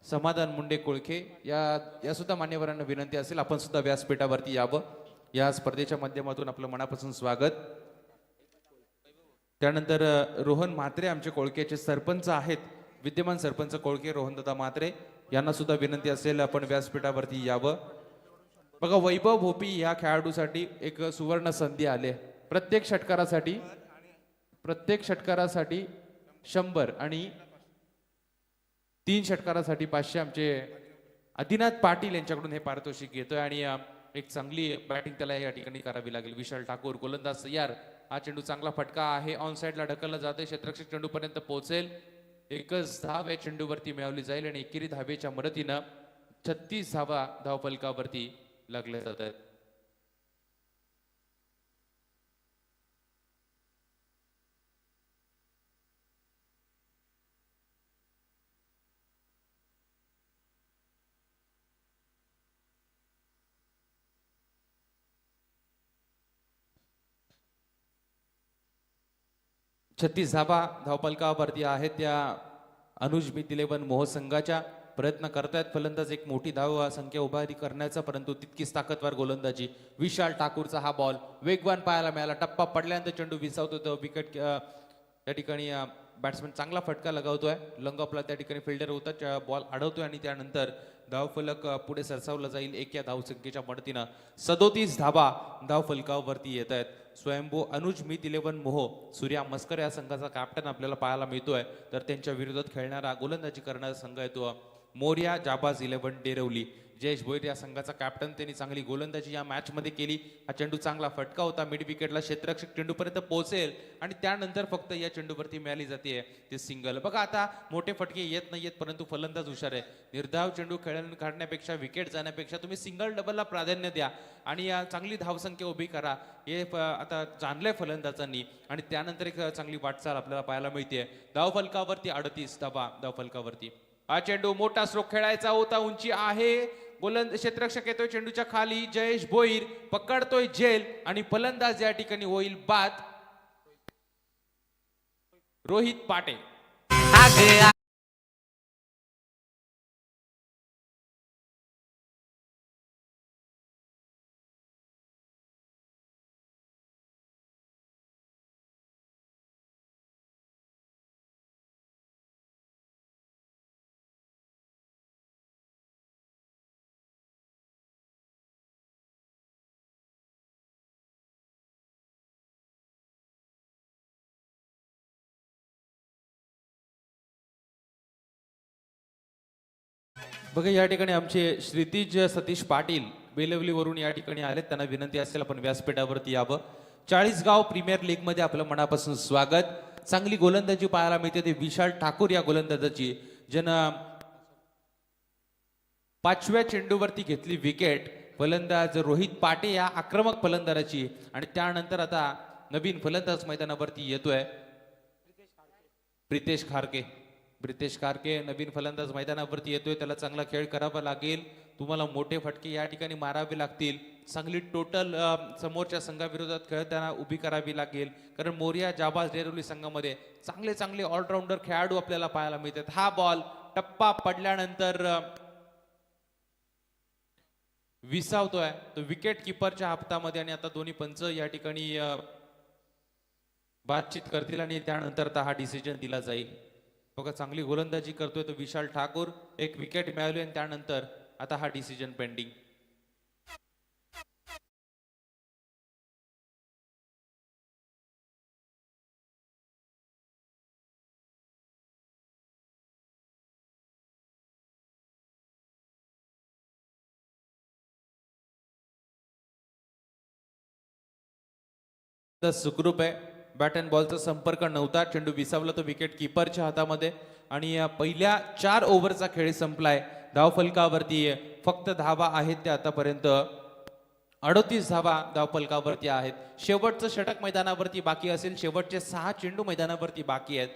समाधान मुंडे कोळखे या सुद्धा मान्यवरांना विनंती असेल आपण सुद्धा व्यासपीठावरती यावं. या स्पर्धेच्या माध्यमातून आपलं मनापासून स्वागत. त्यानंतर रोहन म्हात्रे आमचे कोळकेचे सरपंच आहेत, विद्यमान सरपंच कोळके रोहनदादा म्हात्रे यांना सुद्धा विनंती असेल आपण व्यासपीठावरती यावं. बघा वैभव भोपी या खेळाडूसाठी एक सुवर्ण संधी आले. प्रत्येक षटकारासाठी 100 आणि 3 षटकारासाठी 500 आमचे आदिनाथ पाटील यांच्याकडून हे पारितोषिक घेतोय आणि एक चांगली बॅटिंग त्याला या ठिकाणी करावी लागेल. विशाल ठाकूर गोलंदाज तयार. हा चेंडू चांगला फटका आहे, ऑन साइडला ढकलला जाते, क्षेत्ररक्षक चेंडू पर्यंत पोहोचेल. एकच धाव या चेंडूवरती मिळवली जाईल आणि एकेरी धावेच्या मदतीनं 36 धावा धावफलकावरती लागले जात आहेत. छत्तीस धावा धावपलकावरती आहेत त्या अनुज मित 11 मोह संघाच्या. प्रयत्न करतायत फलंदाज एक मोठी धाव संख्या उभारी करण्याचा, परंतु तितकीच ताकदवार गोलंदाजी. विशाल ठाकूरचा हा बॉल वेगवान पाहायला मिळाला. टप्पा पडल्यानंतर चेंडू विसावतो तो विकेट त्या ठिकाणी बॅट्समन चांगला फटका लगावतोय. लंगॉपला त्या ठिकाणी फिल्डर होता, बॉल अडवतोय आणि त्यानंतर धावफलक पुढे सरसावला जाईल. एक या धावसंख्येच्या मदतीनं 37 धावा धावफलकावरती येत आहेत. स्वयंभू अनुज मित 11 मोह सूर्या मस्कर या संघाचा कॅप्टन आपल्याला पाहायला मिळतोय. तर त्यांच्या विरोधात खेळणारा गोलंदाजी करणारा संघ आहे तो मोर्या जाबाज 11 डेरवली. जयेश भोईर या संघाचा कॅप्टन, त्यांनी चांगली गोलंदाजी या मॅच मध्ये केली. हा चेंडू चांगला फटका होता, मिड विकेटला क्षेत्ररक्षक चेंडूपर्यंत पोहोचेल आणि त्यानंतर फक्त या चेंडूवरती मिळाली जाते ते सिंगल. बघा आता मोठे फटके येत नाहीयेत, परंतु फलंदाज हुशार आहे. निर्धाव चेंडू खेळून काढण्यापेक्षा, विकेट जाण्यापेक्षा तुम्ही सिंगल डबलला प्राधान्य द्या आणि चांगली धावसंख्या उभी करा. हे आता जाणलंय फलंदाजांनी आणि त्यानंतर एक चांगली वाटचाल आपल्याला पाहायला मिळते. धावफलकावरती 38 धावा धावफलकावरती. हा चेंडू मोठा स्ट्रोक खेळायचा होता, उंची आहे, गोलंदाज क्षेत्ररक्षक येतोय चेंडूच्या खाली, जयेश भोईर पकडतोय झेल आणि फलंदाज या ठिकाणी होईल बाद रोहित पाटे. बघा या ठिकाणी आमचे श्रीतीज सतीश पाटील बेलवलीवरून या ठिकाणी आले. त्यांना विनंती असेल आपण व्यासपीठावरती यावं. 40गाव प्रीमियर लीग मध्ये आपलं मनापासून स्वागत. चांगली गोलंदाजी पाहायला मिळते ते विशाल ठाकूर या गोलंदाजाची, ज्यानं 5व्या चेंडूवरती घेतली विकेट. फलंदाज रोहित पाटे या आक्रमक फलंदाजाची आणि त्यानंतर आता नवीन फलंदाज मैदानावरती येतोय प्रितेश खारके नवीन फलंदाज मैदानावरती येतोय. त्याला चांगला खेळ करावा लागेल. तुम्हाला मोठे फटके या ठिकाणी मारावे लागतील. चांगली टोटल समोरच्या संघाविरोधात खेळताना उभी करावी लागेल, कारण मोर्या जाबाज डेरवली संघामध्ये चांगले ऑलराऊंडर खेळाडू आपल्याला पाहायला मिळतात. हा बॉल टप्पा पडल्यानंतर विसावतोय तो विकेट किपरच्या हातामध्ये आणि आता दोन्ही पंच या ठिकाणी बातचीत करतील आणि त्यानंतर आता हा डिसिजन दिला जाईल. बघा चांगली गोलंदाजी करतोय तो विशाल ठाकूर. एक विकेट मिळाली आणि त्यानंतर आता हा डिसिजन पेंडिंग. सुखरूप आहे. बॅट अँड बॉलचा संपर्क नव्हता, चेंडू विसावला तो विकेट किपरच्या हातामध्ये आणि पहिल्या 4 ओव्हरचा खेळ संपलाय. धावफलकावरती फक्त धावा आहेत त्या आतापर्यंत 38 धावा धावफलकावरती आहेत. शेवटचं षटक मैदानावरती बाकी असेल, शेवटचे 6 चेंडू मैदानावरती बाकी आहेत.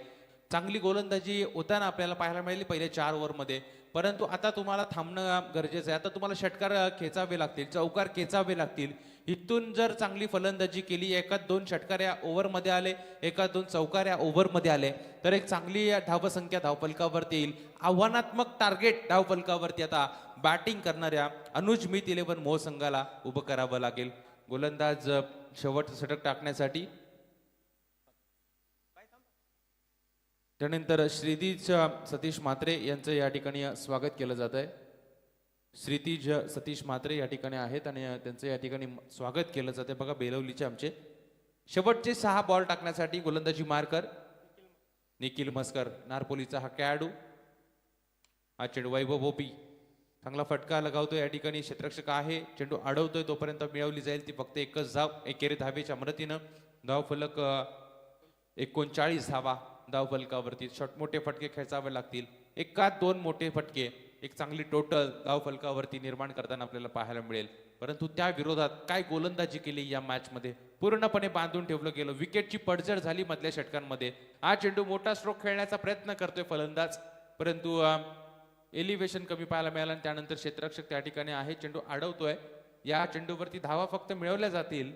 चांगली गोलंदाजी होताना आपल्याला पाहायला मिळाली पहिल्या 4 ओव्हरमध्ये, परंतु आता तुम्हाला थांबणं गरजेचं आहे. आता तुम्हाला षटकार खेचावे लागतील, चौकार खेचावे लागतील. इथून जर चांगली फलंदाजी केली, एकाच 2 षटकाऱ्या ओव्हरमध्ये आले, एकाच 2 चौकाऱ्या ओव्हरमध्ये आले, तर एक चांगली धावसंख्या धावफलकावरती येईल. आव्हानात्मक टार्गेट धावफलकावरती आता बॅटिंग करणाऱ्या अनुज मित 11 मोह संघाला उभं करावं लागेल. गोलंदाज शेवटचं षटक टाकण्यासाठी त्यानंतर श्रीतीज सतीश म्हात्रे यांचं या ठिकाणी स्वागत केलं जात आहे. श्रीतीज सतीश म्हात्रे या ठिकाणी आहेत आणि त्यांचं या ठिकाणी स्वागत केलं जाते. बघा बेलवलीचे आमचे शेवटचे 6 बॉल टाकण्यासाठी गोलंदाजी मार्कर निखिल मस्कर नारपोलीचा हा खेळाडू. हा चेंडू वैभव भोपी चांगला फटका लगावतो. या ठिकाणी क्षेत्ररक्षक आहे, चेंडू अडवतोय तोपर्यंत मिळवली जाईल ती फक्त एकच धाव एकेरी धावेच्या मदतीनं. धाव फलक 39 धावा धाव फलकावरती. मोठे फटके खेचावे लागतील, एकात 2 मोठे फटके एक चांगली टोटल धाव फलकावरती निर्माण करताना आपल्याला पाहायला मिळेल. परंतु त्या विरोधात काय गोलंदाजी केली या मॅच मध्ये, पूर्णपणे बांधून ठेवलं गेलं. विकेटची पडझड झाली मधल्या षटकांमध्ये. हा चेंडू मोठा स्ट्रोक खेळण्याचा प्रयत्न करतोय फलंदाज, परंतु एलिव्हेशन कमी पाहायला मिळालं आणि त्यानंतर क्षेत्ररक्षक त्या ठिकाणी आहे, चेंडू अडवतोय. या चेंडूवरती धावा फक्त मिळवल्या जातील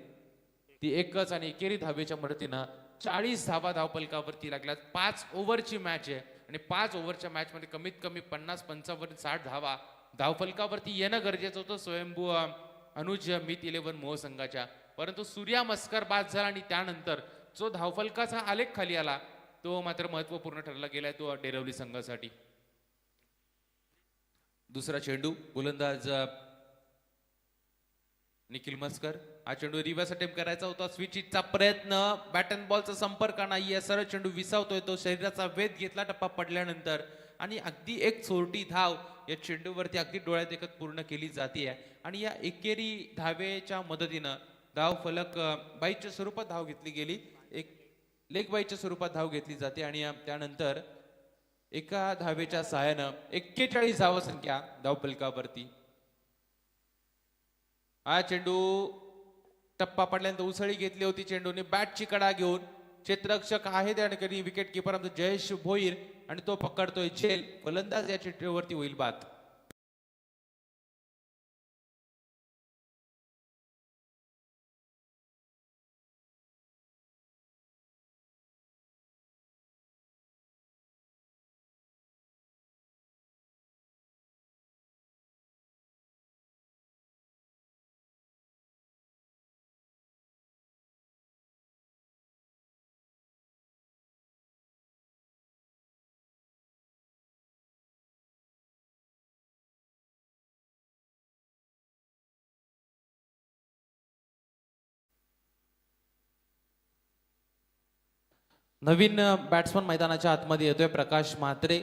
ती एकच आणि एकेरी धावेच्या मदतीनं 40 धावा धावफलकावरती लागल्यात. 5 ओव्हरची मॅच आहे आणि 5 ओव्हरच्या मॅच मध्ये कमीत कमी 50, 55, 60 धावा धावफलकावरती येणं गरजेचं होतं स्वयंभू अनुज मित 11 मोह संघाच्या. परंतु सूर्या मस्कर बाद झाला आणि त्यानंतर जो धावफलकाचा आलेख खाली आला तो मात्र महत्वपूर्ण ठरला गेलाय तो डेरवली संघासाठी. दुसरा चेंडू गोलंदाज निखिल मस्कर. हा चेंडू रिव्हर्स अटेम्प्ट करायचा होता, स्विच चा प्रयत्न, बॅट अँड बॉलचा संपर्क नाहीये, सरळ चेंडू विसावतोय तो. शरीराचा वेध घेतला टप्पा पडल्यानंतर आणि अगदी एक चोरटी धाव या चेंडूवरती अगदी डोळ्यात देखत पूर्ण केली जाते. आणि या एकेरी धावेच्या मदतीनं धाव फलक बाईच्या स्वरूपात धाव घेतली गेली, एक लेग बाईच्या स्वरूपात धाव घेतली जाते आणि त्यानंतर एका धावेच्या सहाय्यानं 41 धाव संख्या धाव फलकावरती. हा चेंडू टप्पा पडल्यानंतर उसळी घेतली होती चेंडूने बॅटची कडा घेऊन. क्षेत्ररक्षक आहे त्या ठिकाणी विकेट किपर आमचा जयेश भोईर आणि तो पकडतोय झेल. फलंदाज या चेंडूवरती होईल बाद. नवीन बॅट्समन मैदानाच्या आतमध्ये येतोय प्रकाश म्हात्रे.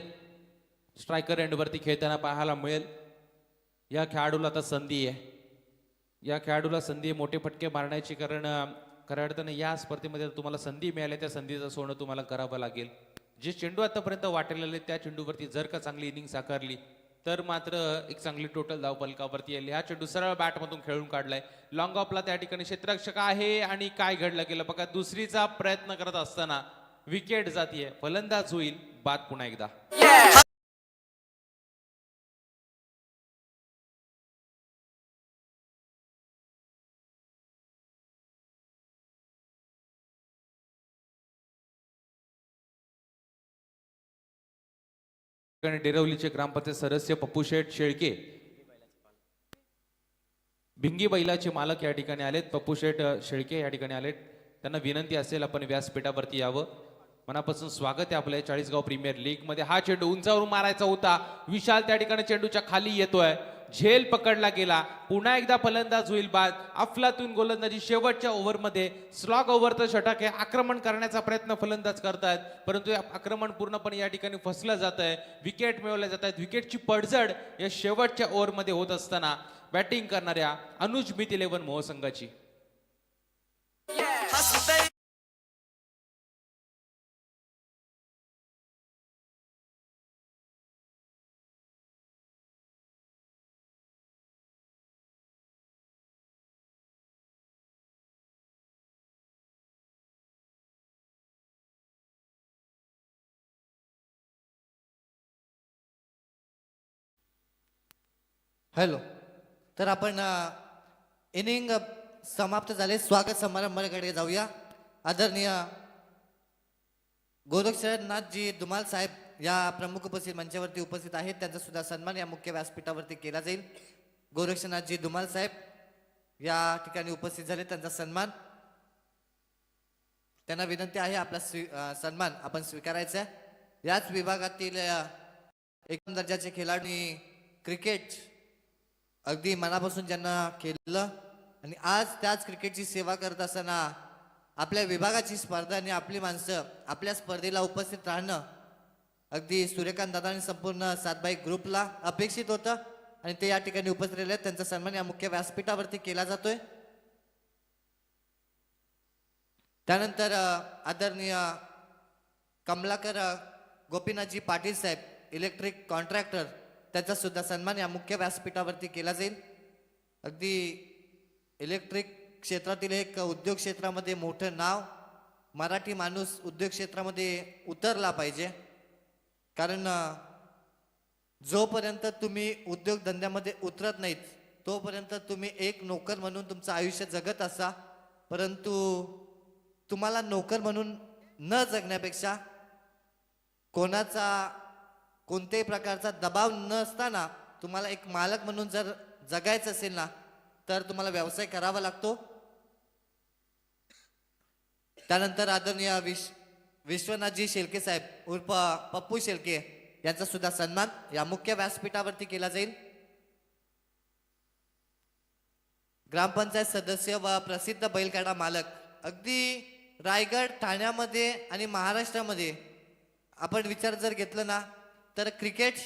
स्ट्रायकर एंडवरती खेळताना पाहायला मिळेल. या खेळाडूला आता संधी आहे, या खेळाडूला संधी आहे मोठे फटके मारण्याची, कारण खऱ्या अर्थाने या स्पर्धेमध्ये तुम्हाला संधी मिळाली त्या संधीचं सोनं तुम्हाला करावं लागेल. जे चेंडू आतापर्यंत वाटलेले त्या चेंडूवरती जर का चांगली इनिंग साकारली तर मात्र एक चांगली टोटल धाव फलकावरती येईल. हा चेंडू सरळ बॅटमधून खेळून काढलाय. लॉंग ऑफला त्या ठिकाणी क्षेत्ररक्षक आहे आणि काय घडलं गेलं बघा, दुसरीचा प्रयत्न करत असताना विकेट जातीये. फलंदाज होईल बाद पुन्हा एकदा. डेरवलीचे ग्रामपंचायत सदस्य पप्पू शेठ शेळके, भिंगी बैलाचे मालक या ठिकाणी आलेत. पप्पू शेठ शेळके या ठिकाणी आलेत. त्यांना विनंती असेल आपण व्यासपीठावरती यावं. मनापासून स्वागत आहे आपल्या चाळीसगाव प्रीमियर लीग मध्ये. हा चेंडू उंचावरून मारायचा होता, विशाल त्या ठिकाणी चेंडूच्या खाली येतोय, झेल पकडला गेला. पुन्हा एकदा फलंदाज होईल बाद. अफलातून गोलंदाजी शेवटच्या ओव्हरमध्ये स्लॉग ओव्हरचं षटक आहे. आक्रमण करण्याचा प्रयत्न फलंदाज करतायत, परंतु या आक्रमण पूर्णपणे या ठिकाणी फसलं जात आहे. विकेट मिळवल्या जात आहेत. विकेटची पडझड या शेवटच्या ओव्हरमध्ये होत असताना बॅटिंग करणाऱ्या अनुज मित 11 मोह संघाची. हॅलो, तर आपण इनिंग समाप्त झाले. स्वागत समारंभाकडे जाऊया. आदरणीय गोरक्षनाथजी धुमाल साहेब या प्रमुख उपस्थित मंचावरती उपस्थित आहेत. त्यांचा सुद्धा सन्मान या मुख्य व्यासपीठावरती केला जाईल. गोरक्षनाथजी धुमाल साहेब या ठिकाणी उपस्थित झाले, त्यांचा सन्मान. त्यांना विनंती आहे आपला सन्मान आपण स्वीकारायचा आहे. याच विभागातील एकम दर्जाचे खेळाडू क्रिकेट अगदी मनापासून ज्यांना खेळलं आणि आज त्याच क्रिकेटची सेवा करत असताना आपल्या विभागाची स्पर्धा आणि आपली माणसं आपल्या स्पर्धेला उपस्थित राहणं अगदी सूर्यकांत दादा आणि संपूर्ण सातबाई ग्रुपला अपेक्षित होतं आणि ते या ठिकाणी उपस्थित राहिले आहेत. त्यांचा सन्मान या मुख्य व्यासपीठावरती केला जातोय. त्यानंतर आदरणीय कमलाकर गोपीनाथजी पाटील साहेब इलेक्ट्रिक कॉन्ट्रॅक्टर त्याचा सुद्धा सन्मान या मुख्य व्यासपीठावरती केला जाईल. अगदी इलेक्ट्रिक क्षेत्रातील एक उद्योग क्षेत्रामध्ये मोठं नाव मराठी माणूस उद्योग क्षेत्रामध्ये उतरला पाहिजे. कारण जोपर्यंत तुम्ही उद्योगधंद्यामध्ये उतरत नाहीत तोपर्यंत तुम्ही एक नोकर म्हणून तुमचं आयुष्य जगत असा. परंतु तुम्हाला नोकर म्हणून न जगण्यापेक्षा कोणाचा कोणत्याही प्रकारचा दबाव नसताना तुम्हाला एक मालक म्हणून जर जगायचं असेल ना तर तुम्हाला व्यवसाय करावा लागतो. त्यानंतर आदरणीय विश्वनाथजी शेळके साहेब उर्फ पप्पू शेळके यांचा सुद्धा सन्मान या मुख्य व्यासपीठावरती केला जाईल. ग्रामपंचायत सदस्य व प्रसिद्ध बैलगाडा मालक अगदी रायगड ठाण्यामध्ये आणि महाराष्ट्रामध्ये आपण विचार जर घेतलं ना तर क्रिकेट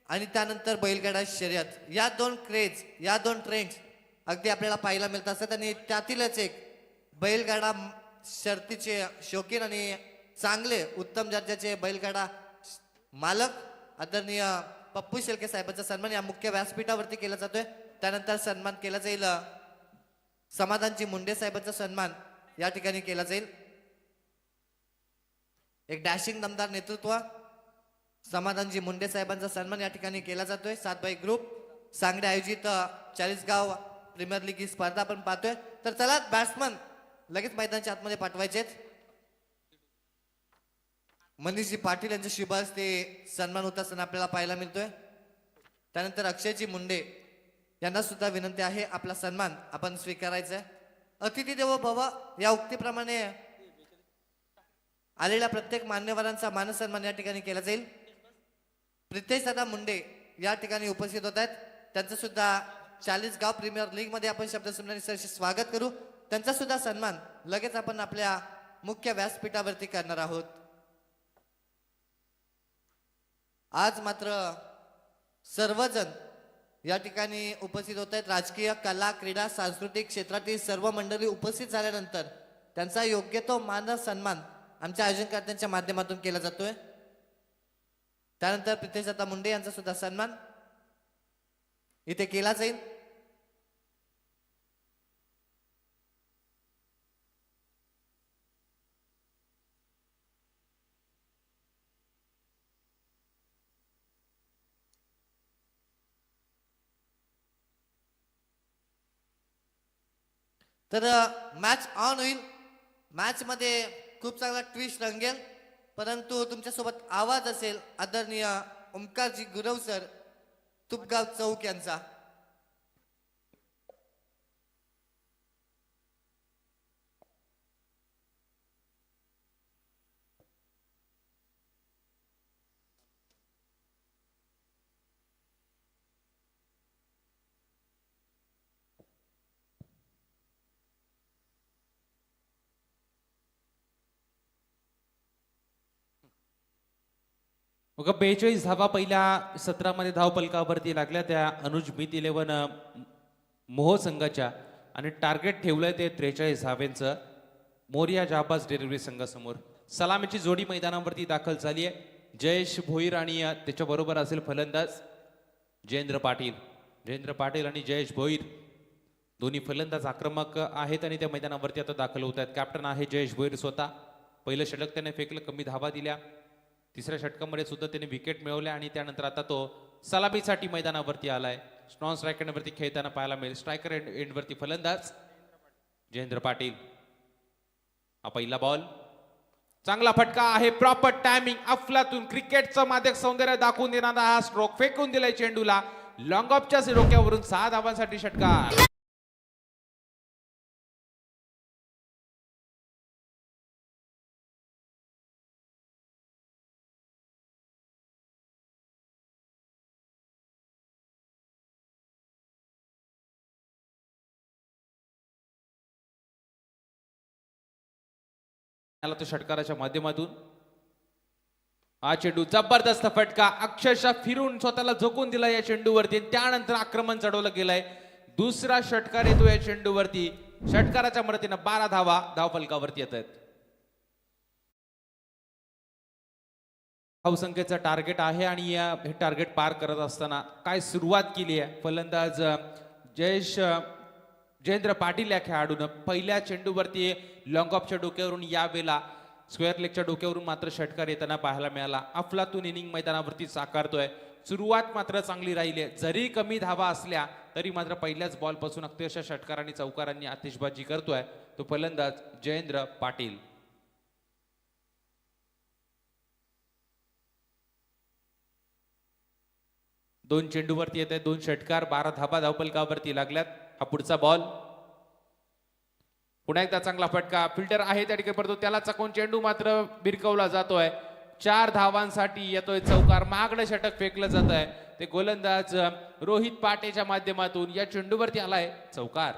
आणि त्यानंतर बैलगाडा शर्यत या दोन क्रेज या दोन ट्रेंड्स अगदी आपल्याला पाहायला मिळत असतात. आणि त्यातीलच एक बैलगाडा शर्तीचे शौकीन आणि चांगले उत्तम दर्जाचे बैलगाडा मालक आदरणीय पप्पू शेळके साहेबांचा सन्मान या मुख्य व्यासपीठावरती केला जातोय. त्यानंतर सन्मान केला जाईल समाधानजी मुंडे साहेबांचा सन्मान या ठिकाणी केला जाईल. एक डॅशिंग दमदार नेतृत्व समाधानजी मुंडे साहेबांचा सन्मान या ठिकाणी केला जातोय. सातबाई ग्रुप सांगडे आयोजित 40गाव प्रीमियर लीग ही स्पर्धा आपण पाहतोय. तर चला बॅट्समन लगेच मैदानाच्या आतमध्ये पाठवायचेत. मनीषजी पाटील यांच्या शुभ हस्ते सन्मान होत असताना आपल्याला पाहायला मिळतोय. त्यानंतर अक्षयजी मुंडे यांना सुद्धा विनंती आहे आपला सन्मान आपण स्वीकारायचा आहे. अतिथी देवो भव या उक्तीप्रमाणे आलेल्या प्रत्येक मान्यवरांचा मानसन्मान या ठिकाणी केला जाईल. प्रितेश दादा मुंडे या ठिकाणी उपस्थित होत आहेत. त्यांचं सुद्धा 40गाव प्रीमियर लीग मध्ये आपण शब्दसंमेलनाने स्वागत करू. त्यांचा सुद्धा सन्मान लगेच आपण आपल्या मुख्य व्यासपीठावरती करणार आहोत. आज मात्र सर्वजण या ठिकाणी उपस्थित होत आहेत. राजकीय कला क्रीडा सांस्कृतिक क्षेत्रातील सर्व मंडळी उपस्थित झाल्यानंतर त्यांचा योग्य तो मान सन्मान आमच्या आयोजनकर्त्यांच्या माध्यमातून केला जातोय. त्यानंतर प्रितेशदादा मुंडे यांचा सुद्धा सन्मान इथे केला जाईल. तर मॅच ऑन होईल. मॅच मध्ये खूप चांगला ट्विस्ट रंगेल. परंतु तुमच्यासोबत आवाज असेल आदरणीय ओमकारजी गुरव सर तुपगाव चौक यांचा. मग 42 धावा पहिल्या सत्रामध्ये धावपलकावरती लागल्या त्या अनुज मित 11 मोह संघाच्या आणि टार्गेट ठेवलंय ते 43 धावेंचं मोरिया जाबाज डेरिव्हरी संघासमोर. सलामीची जोडी मैदानावरती दाखल झाली आहे. जयेश भोईर आणि त्याच्या बरोबर असेल फलंदाज जयेंद्र पाटील. जयेंद्र पाटील आणि जयेश भोईर दोन्ही फलंदाज आक्रमक आहेत आणि त्या मैदानावरती आता दाखल होत आहेत. कॅप्टन आहे जयेश भोईर स्वतः. पहिलं षटक त्याने फेकलं, कमी धावा दिल्या. तिसऱ्या षटकामध्ये सुद्धा त्याने विकेट मिळवल्या आणि त्यानंतर आता तो सलामीसाठी मैदानावरती आलाय. नॉन स्ट्रायकर एंडवरती खेळताना पाहायला मिळेल. स्ट्रायकर एंडवरती फलंदाज जयेंद्र पाटील. हा पहिला बॉल चांगला फटका आहे. प्रॉपर टायमिंग अफलातून क्रिकेटचं मादक सौंदर्य दाखवून देणारा हा स्ट्रोक फेकून दिलाय चेंडूला. लॉंग ऑफच्या डोक्यावरून 6 धावांसाठी षटकार. आला तो षटकाराच्या माध्यमातून हा चेंडू जबरदस्त फटका अक्षरशः फिरून स्वतःला झोकून दिला या चेंडूवरती आणि त्यानंतर आक्रमण चढवलं गेलंय दुसरा षटकार येतो या चेंडूवरती षटकाराच्या मदतीनं 12 धावा धावफलकावरती येत आहेत धावसंख्येचं टार्गेट आहे आणि हे टार्गेट पार करत असताना काय सुरुवात केली आहे फलंदाज जयेंद्र पाटील या खेळाडूनं पहिल्या चेंडूवरती लॉंग ऑफच्या डोक्यावरून यावेळेला स्क्वेअर लेगच्या डोक्यावरून मात्र षटकार येताना पाहायला मिळाला अफलातून इनिंग मैदानावरती साकारतोय सुरुवात मात्र चांगली राहिली आहे जरी कमी धावा असल्या तरी मात्र पहिल्याच बॉल पासून अक्षरशः षटकार आणि चौकारांनी आतिषबाजी करतोय तो फलंदाज जयेंद्र पाटील दोन चेंडूवरती येत आहे दोन षटकार 12 धाबा धावफलकावरती लागल्यात हा पुढचा बॉल पुन्हा एकदा चांगला फटका फिल्टर आहे त्या ठिकाणी पडतो त्याला चकवून चेंडू मात्र बिरकवला जातोय 4 धावांसाठी येतोय चौकार महागडं षटक फेकलं जात आहे ते गोलंदाज रोहित पाटेच्या माध्यमातून या चेंडूवरती आलाय चौकार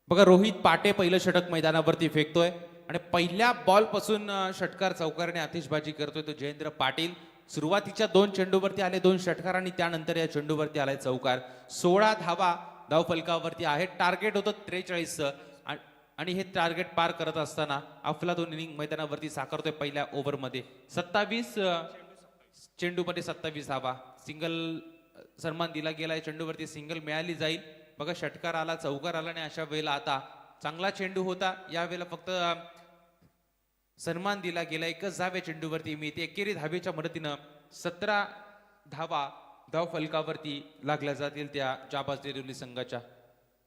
बघा रोहित पाटे पहिलं षटक मैदानावरती फेकतोय आणि पहिल्या बॉल पासून षटकार चौकारने आतिषबाजी करतोय तो जयेंद्र पाटील सुरुवातीच्या 2 चेंडूवरती आले 2 षटकार आणि त्यानंतर या चेंडूवरती आलाय चौकार 16 धावा धावफलकावरती आहे टार्गेट होतं 43 आणि हे टार्गेट पार करत असताना अफलातून इनिंग मैदानावरती साकारतोय पहिल्या ओव्हरमध्ये 27 चेंडूमध्ये 27 धावा सिंगल सन्मान दिला गेलाय चेंडूवरती सिंगल मिळाली जाईल बघा षटकार आला चौकार आला आणि अशा वेळेला आता चांगला चेंडू होता या वेळेला फक्त सन्मान दिला गेला एकच धाव्या चेंडूवरती मिळते एकेरी धावेच्या मदतीनं 17 धावा धावफलकावरती लागल्या जातील त्या जाबाज डेरिवली संघाच्या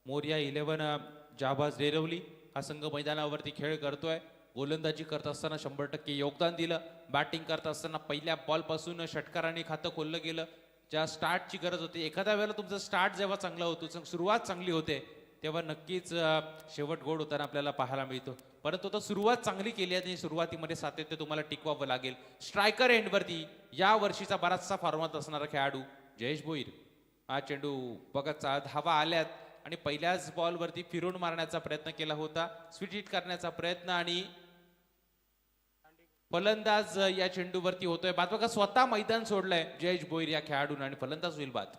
मोरिया 11 जाबाज डेरिवली हा संघ मैदानावरती खेळ करतोय गोलंदाजी करत असताना 100% योगदान दिलं बॅटिंग करत असताना पहिल्या बॉल पासून षटकाराने खातं खोललं गेलं ज्या स्टार्टची गरज होती एखाद्या वेळेला तुमचं स्टार्ट जेव्हा चांगला होतो सुरुवात चांगली होते तेव्हा नक्कीच शेवट गोड होताना आपल्याला पाहायला मिळतो परंतु तो सुरुवात चांगली केली आहे सुरुवातीमध्ये सातत्य तुम्हाला टिकवावं लागेल स्ट्रायकर एंडवरती या वर्षीचा बराचसा फॉर्मात असणारा खेळाडू जयेश भोईर हा चेंडू बघा धावा आल्यात आणि पहिल्याच बॉलवरती फिरून मारण्याचा प्रयत्न केला होता स्वीट हिट करण्याचा प्रयत्न आणि फलंदाज या चेंडूवरती होतोय बाद बघा स्वतः मैदान सोडलंय जयेश भोईर या खेळाडून आणि फलंदाज होईल बाद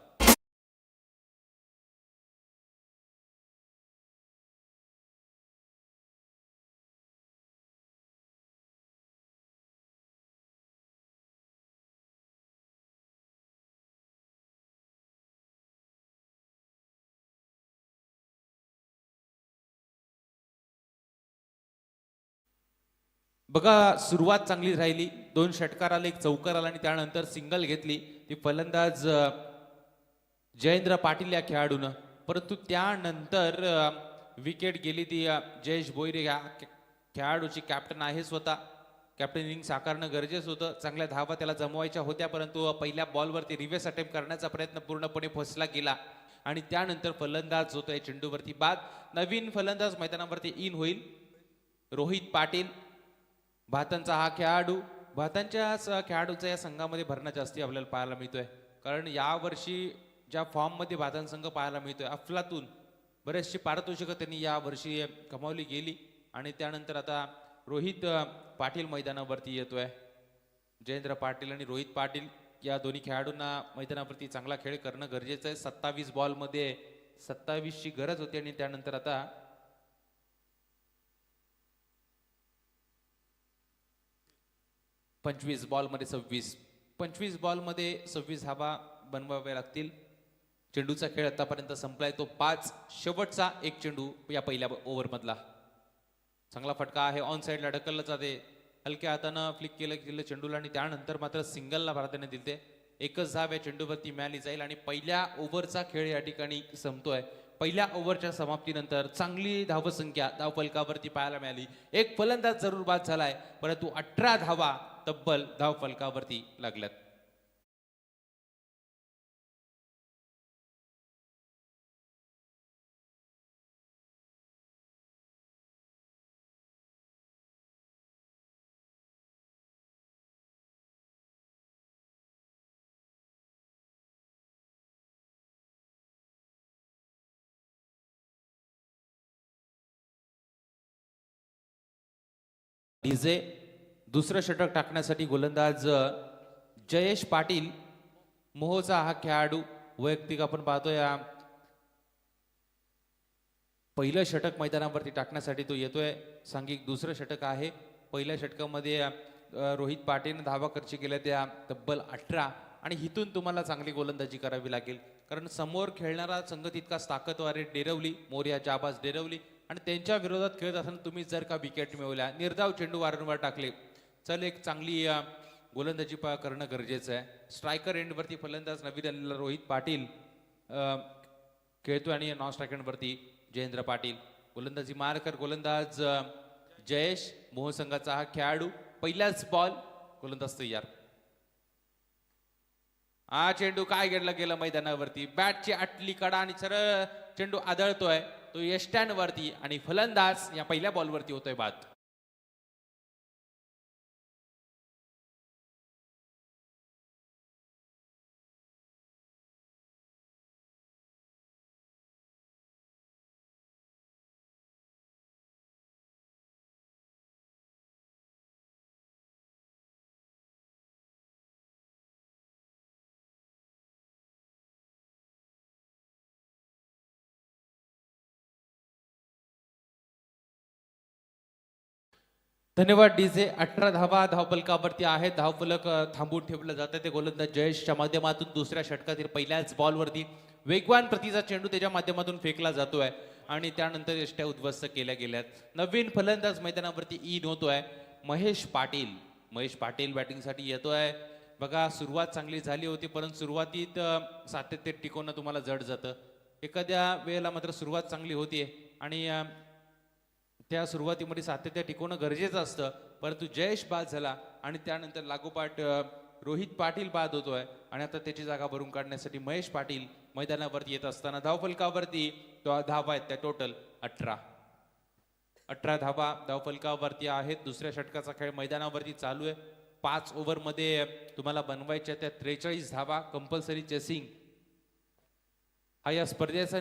बघा सुरुवात चांगली राहिली 2 षटकार आले 1 चौकार आला आणि त्यानंतर सिंगल घेतली ती फलंदाज जयेंद्र पाटील या खेळाडूनं परंतु त्यानंतर विकेट गेली ती जयेश भोईर या खेळाडूची कॅप्टन आहे स्वतः कॅप्टन इनिंग साकारणं गरजेचं होतं चांगल्या धावा त्याला जमवायच्या होत्या परंतु पहिल्या बॉलवरती रिव्हर्स अटेम्प्ट करण्याचा प्रयत्न पूर्णपणे फसला गेला आणि त्यानंतर फलंदाज होतो या चेंडूवरती बाद नवीन फलंदाज मैदानावरती इन होईल रोहित पाटील भातांचा हा खेळाडू भातांच्या खेळाडूचा या संघामध्ये भरणा जास्ती आपल्याला पाहायला मिळतोय कारण यावर्षी ज्या फॉर्ममध्ये भातान संघ पाहायला मिळतोय अफलातून बरेचशी पारितोषिकं त्यांनी या वर्षी कमावली गेली आणि त्यानंतर आता रोहित पाटील मैदानावरती येतोय जयेंद्र पाटील आणि रोहित पाटील या दोन्ही खेळाडूंना मैदानावरती चांगला खेळ करणं गरजेचं आहे 27 बॉलमध्ये 27 ची गरज होती आणि त्यानंतर आता 25 बॉलमध्ये 25 बॉलमध्ये 26 धावा बनवाव्या लागतील चेंडूचा खेळ आतापर्यंत संपलाय तो 5 शेवटचा एक चेंडू या पहिल्या ओव्हरमधला चांगला फटका आहे ऑन साईडला ढकललं जाते हलक्या हातानं फ्लिक केलं गेलं चेंडूला आणि त्यानंतर मात्र सिंगलला प्राधान्य दिलते एकच धाव या चेंडूवरती मिळाली जाईल आणि पहिल्या ओव्हरचा खेळ या ठिकाणी संपतोय पहिल्या ओव्हरच्या समाप्तीनंतर चांगली धावसंख्या धावफलकावरती पाहायला मिळाली एक फलंदाज जरूर बाद झालाय परंतु 18 धावा तब्बल धावफलकावरती लागल्यात डीजे दुसरं षटक टाकण्यासाठी गोलंदाज जयेश पाटील मोहोचा हा खेळाडू वैयक्तिक आपण पाहतोय पहिलं षटक मैदानावरती टाकण्यासाठी तो येतोय. सांघिक दुसरं षटक आहे. पहिल्या षटकामध्ये रोहित पाटीलने धावा खर्च केल्या त्या तब्बल 18 आणि हिथून तुम्हाला चांगली गोलंदाजी करावी लागेल कारण समोर खेळणारा संघ तितकाच ताकदवार आहे. डेरवली मोर्या जाबाज डेरवली आणि त्यांच्या विरोधात खेळत असताना तुम्ही जर का विकेट मिळवल्या निर्धाव चेंडू वारंवार टाकले चल एक चांगली गोलंदाजी करणं गरजेचं आहे. स्ट्रायकर एंडवरती फलंदाज नवीन आलेला रोहित पाटील खेळतोय आणि नॉन स्ट्रायकर एंडवरती जयेंद्र पाटील. गोलंदाजी मारकर गोलंदाज जयेश मोह संघाचा हा खेळाडू. पहिलाच बॉल गोलंदाज तयार. हा चेंडू काय गेला मैदानावरती बॅटची आटली कडा आणि सरळ चेंडू आदळतोय तो यष्टॅन वरती आणि फलंदाज या पहिल्या बॉलवरती होतोय बाद. धन्यवाद डीजे. 18 धावा धावफलकावरती आहेत. धावफलक थांबून ठेवलं जातं ते गोलंदाज जयेशच्या माध्यमातून दुसऱ्या षटकातील पहिल्याच बॉलवरती वेगवान प्रतीचा चेंडू त्याच्या माध्यमातून फेकला जातोय आणि त्यानंतर यष्ट्या उद्ध्वस्त केल्या गेल्यात. नवीन फलंदाज मैदानावरती इन होतोय महेश पाटील. महेश पाटील बॅटिंगसाठी येतोय. बघा सुरुवात चांगली झाली होती परंतु सुरुवातीत सातत्य टिकवणं तुम्हाला जड जातं. एखाद्या वेळेला मात्र सुरुवात चांगली होतीये आणि त्या सुरुवातीमध्ये सातत्य टिकवणं गरजेचं असतं परंतु जयेश बाद झाला आणि त्यानंतर लागोपाठ रोहित पाटील बाद होतोय आणि आता त्याची जागा भरून काढण्यासाठी महेश पाटील मैदानावरती येत असताना धावफलकावरती धावा आहेत त्या टोटल 18 धावा धावफलकावरती आहेत. दुसऱ्या षटकाचा खेळ मैदानावरती चालू आहे. 5 ओव्हरमध्ये तुम्हाला बनवायच्या त्या 43 धावा कंपल्सरी चेसिंग हा या स्पर्धेचा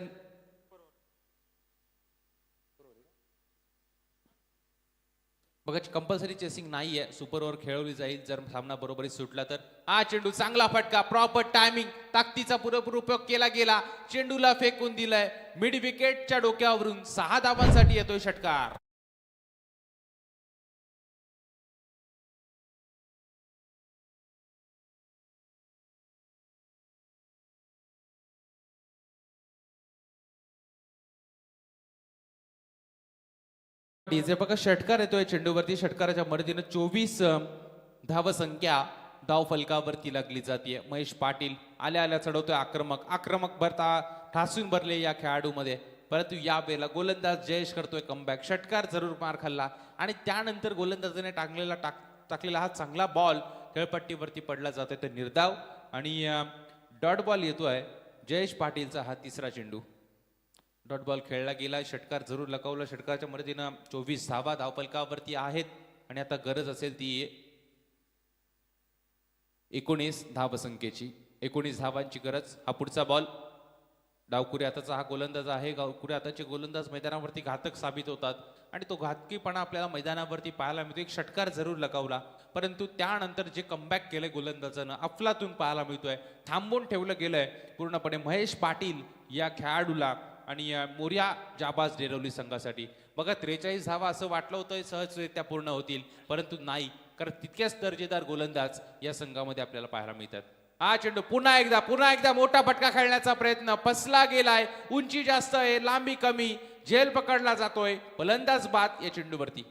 बघा कंपल्सरी चेसिंग नाहीये. सुपर ओव्हर खेळवली जाईल जर सामना बरोबरीत सुटला तर. हा चेंडू चांगला फटका प्रॉपर टायमिंग ताकदीचा पुरेपूर उपयोग केला गेला. चेंडूला फेकून दिलाय मिड विकेटच्या डोक्यावरून 6 धावांसाठी येतोय षटकार. डीजे बघा षटकार येतोय चेंडूवरती. षटकाराच्या मदतीनं 24 धाव संख्या धाव फलकावरती लागली जाते. महेश पाटील आल्या चढवतोय आक्रमक भरता ठासून भरले या खेळाडूमध्ये परंतु या वेळेला गोलंदाज जयेश करतोय कमबॅक. षटकार जरूर मार खाल्ला आणि त्यानंतर गोलंदाजाने टाकलेला हा चांगला बॉल खेळपट्टीवरती पडला जातोय तर निर्धाव आणि डॉट बॉल येतोय जयेश पाटीलचा हा तिसरा चेंडू. डॉट बॉल खेळला गेला. षटकार जरूर लकावला. षटकाच्या मदतीनं 24 धावा धावफलकावरती आहेत आणि आता गरज असेल ती 19 धावसंख्येची. 19 धावांची गरज. हा पुढचा बॉल डावकुरी आताचा हा गोलंदाज आहे. डावकुरी आताचे गोलंदाज मैदानावरती घातक साबित होतात आणि तो घातकीपणा आपल्याला मैदानावरती पाहायला मिळतो. एक षटकार जरूर लकावला परंतु त्यानंतर जे कमबॅक केलंय गोलंदाजानं अफलातून पाहायला मिळतोय. थांबून ठेवलं गेलंय पूर्णपणे महेश पाटील या खेळाडूला आणि मोर्या जाबाज डेरवली संघासाठी. बघा 43 धावा असं वाटलं होतं सहजरित्या पूर्ण होतील परंतु नाही कारण तितक्याच दर्जेदार गोलंदाज या संघामध्ये आपल्याला पाहायला मिळतात. हा चेंडू पुन्हा एकदा मोठा फटका खेळण्याचा प्रयत्न फसला गेलाय. उंची जास्त आहे लांबी कमी. झेल पकडला जातोय. फलंदाज बाद या चेंडूवरती.